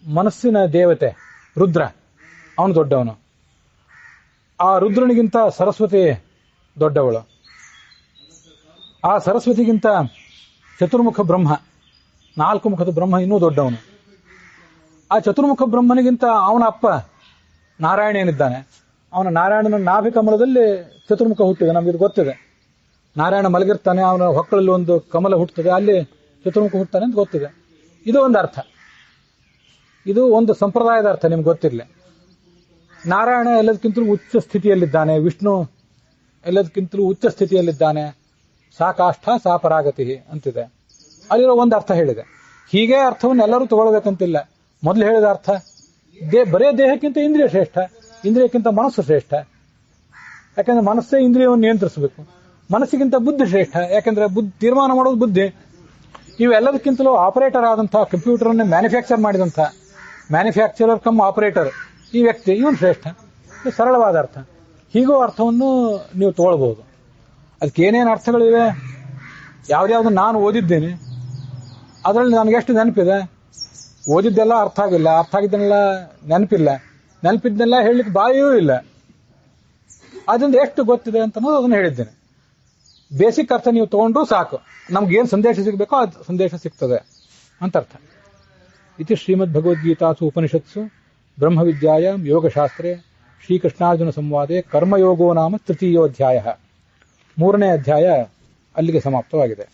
ಮನಸ್ಸಿನ ದೇವತೆ ರುದ್ರ, ಅವನು ದೊಡ್ಡವನು. ಆ ರುದ್ರನಿಗಿಂತ ಸರಸ್ವತಿ ದೊಡ್ಡವಳು. ಆ ಸರಸ್ವತಿಗಿಂತ ಚತುರ್ಮುಖ ಬ್ರಹ್ಮ, 4 ಮುಖದ ಬ್ರಹ್ಮ ಇನ್ನೂ ದೊಡ್ಡವನು. ಆ ಚತುರ್ಮುಖ ಬ್ರಹ್ಮನಿಗಿಂತ ಅವನ ಅಪ್ಪ ನಾರಾಯಣ ಏನಿದ್ದಾನೆ, ಅವನ ನಾರಾಯಣನ ನಾಭಿಕಮಲದಲ್ಲಿ ಚತುರ್ಮುಖ ಹುಟ್ಟಿದೆ, ನಮಗಿದು ಗೊತ್ತಿದೆ. ನಾರಾಯಣ ಮಲಗಿರ್ತಾನೆ, ಅವನ ಹೊಕ್ಕಳಲ್ಲಿ ಒಂದು ಕಮಲ ಹುಟ್ಟುತ್ತದೆ, ಅಲ್ಲಿ ಚತುರ್ಮುಖ ಹುಟ್ಟುತ್ತಾನೆ ಅಂತ ಗೊತ್ತಿದೆ. ಇದು ಒಂದು ಅರ್ಥ, ಇದು ಒಂದು ಸಂಪ್ರದಾಯದ ಅರ್ಥ, ನಿಮ್ಗೆ ಗೊತ್ತಿರಲಿ. ನಾರಾಯಣ ಎಲ್ಲದಕ್ಕಿಂತಲೂ ಉಚ್ಚ ಸ್ಥಿತಿಯಲ್ಲಿದ್ದಾನೆ, ವಿಷ್ಣು ಎಲ್ಲದಕ್ಕಿಂತಲೂ ಉಚ್ಚ ಸ್ಥಿತಿಯಲ್ಲಿದ್ದಾನೆ, ಸಾ ಕಾಷ್ಠ ಸಾ ಪರಾಗತಿ ಅಂತಿದೆ. ಅಲ್ಲಿರೋ ಒಂದು ಅರ್ಥ ಹೇಳಿದೆ. ಹೀಗೆ ಅರ್ಥವನ್ನು ಎಲ್ಲರೂ ತಗೊಳ್ಬೇಕಂತಿಲ್ಲ. ಮೊದಲು ಹೇಳಿದ ಅರ್ಥ ಬರೇ ದೇಹಕ್ಕಿಂತ ಇಂದ್ರಿಯ ಶ್ರೇಷ್ಠ, ಇಂದ್ರಿಯಕ್ಕಿಂತ ಮನಸ್ಸು ಶ್ರೇಷ್ಠ. ಯಾಕಂದ್ರೆ ಮನಸ್ಸೇ ಇಂದ್ರಿಯವನ್ನು ನಿಯಂತ್ರಿಸಬೇಕು. ಮನಸ್ಸಿಗಿಂತ ಬುದ್ಧಿ ಶ್ರೇಷ್ಠ, ಯಾಕಂದ್ರೆ ತೀರ್ಮಾನ ಮಾಡೋದು ಬುದ್ಧಿ. ಇವೆಲ್ಲದಕ್ಕಿಂತಲೂ ಆಪರೇಟರ್ ಆದಂತಹ, ಕಂಪ್ಯೂಟರ್ ಅನ್ನು ಮ್ಯಾನುಫ್ಯಾಕ್ಚರ್ ಮಾಡಿದಂಥ ಮ್ಯಾನುಫ್ಯಾಕ್ಚರರ್ ಕಮ್ ಆಪರೇಟರ್ ಈ ವ್ಯಕ್ತಿ, ಇವನು ಶ್ರೇಷ್ಠ. ಇದು ಸರಳವಾದ ಅರ್ಥ. ಹೀಗೂ ಅರ್ಥವನ್ನು ನೀವು ತಗೊಳ್ಬಹುದು. ಅದಕ್ಕೆ ಏನೇನು ಅರ್ಥಗಳಿವೆ, ಯಾವ್ದ್ಯಾವ್ದು ನಾನು ಓದಿದ್ದೇನೆ, ಅದರಲ್ಲಿ ನನಗೆಷ್ಟು ನೆನಪಿದೆ, ಓದಿದ್ದೆಲ್ಲ ಅರ್ಥ ಆಗಿಲ್ಲ, ಅರ್ಥ ಆಗಿದ್ದನ್ನೆಲ್ಲ ನೆನಪಿಲ್ಲ, ನೆನಪಿದ್ದೆಲ್ಲ ಹೇಳಲಿಕ್ಕೆ ಬಾಯಿಯೂ ಇಲ್ಲ. ಅದರಿಂದ ಎಷ್ಟು ಗೊತ್ತಿದೆ ಅಂತ ಅದನ್ನು ಹೇಳಿದ್ದೇನೆ. ಬೇಸಿಕ್ ಅರ್ಥ ನೀವು ತಗೊಂಡ್ರು ಸಾಕು, ನಮ್ಗೇನು ಸಂದೇಶ ಸಿಗಬೇಕೋ ಅದು ಸಂದೇಶ ಸಿಗ್ತದೆ ಅಂತ ಅರ್ಥ. ಇತಿ ಶ್ರೀಮದ್ ಭಗವದ್ಗೀತಾಸು ಉಪನಿಷತ್ಸು ಬ್ರಹ್ಮವಿದ್ಯಾಯಾಂ ಯೋಗಶಾಸ್ತ್ರೇ ಶ್ರೀಕೃಷ್ಣಾರ್ಜುನ ಸಂವಾದೆ ಕರ್ಮಯೋಗೋ ನಾಮ ತೃತೀಯೋಧ್ಯಾಯ. 3ನೇ ಅಧ್ಯಾಯ ಅಲ್ಲಿಗೆ ಸಮಾಪ್ತವಾಗಿದೆ.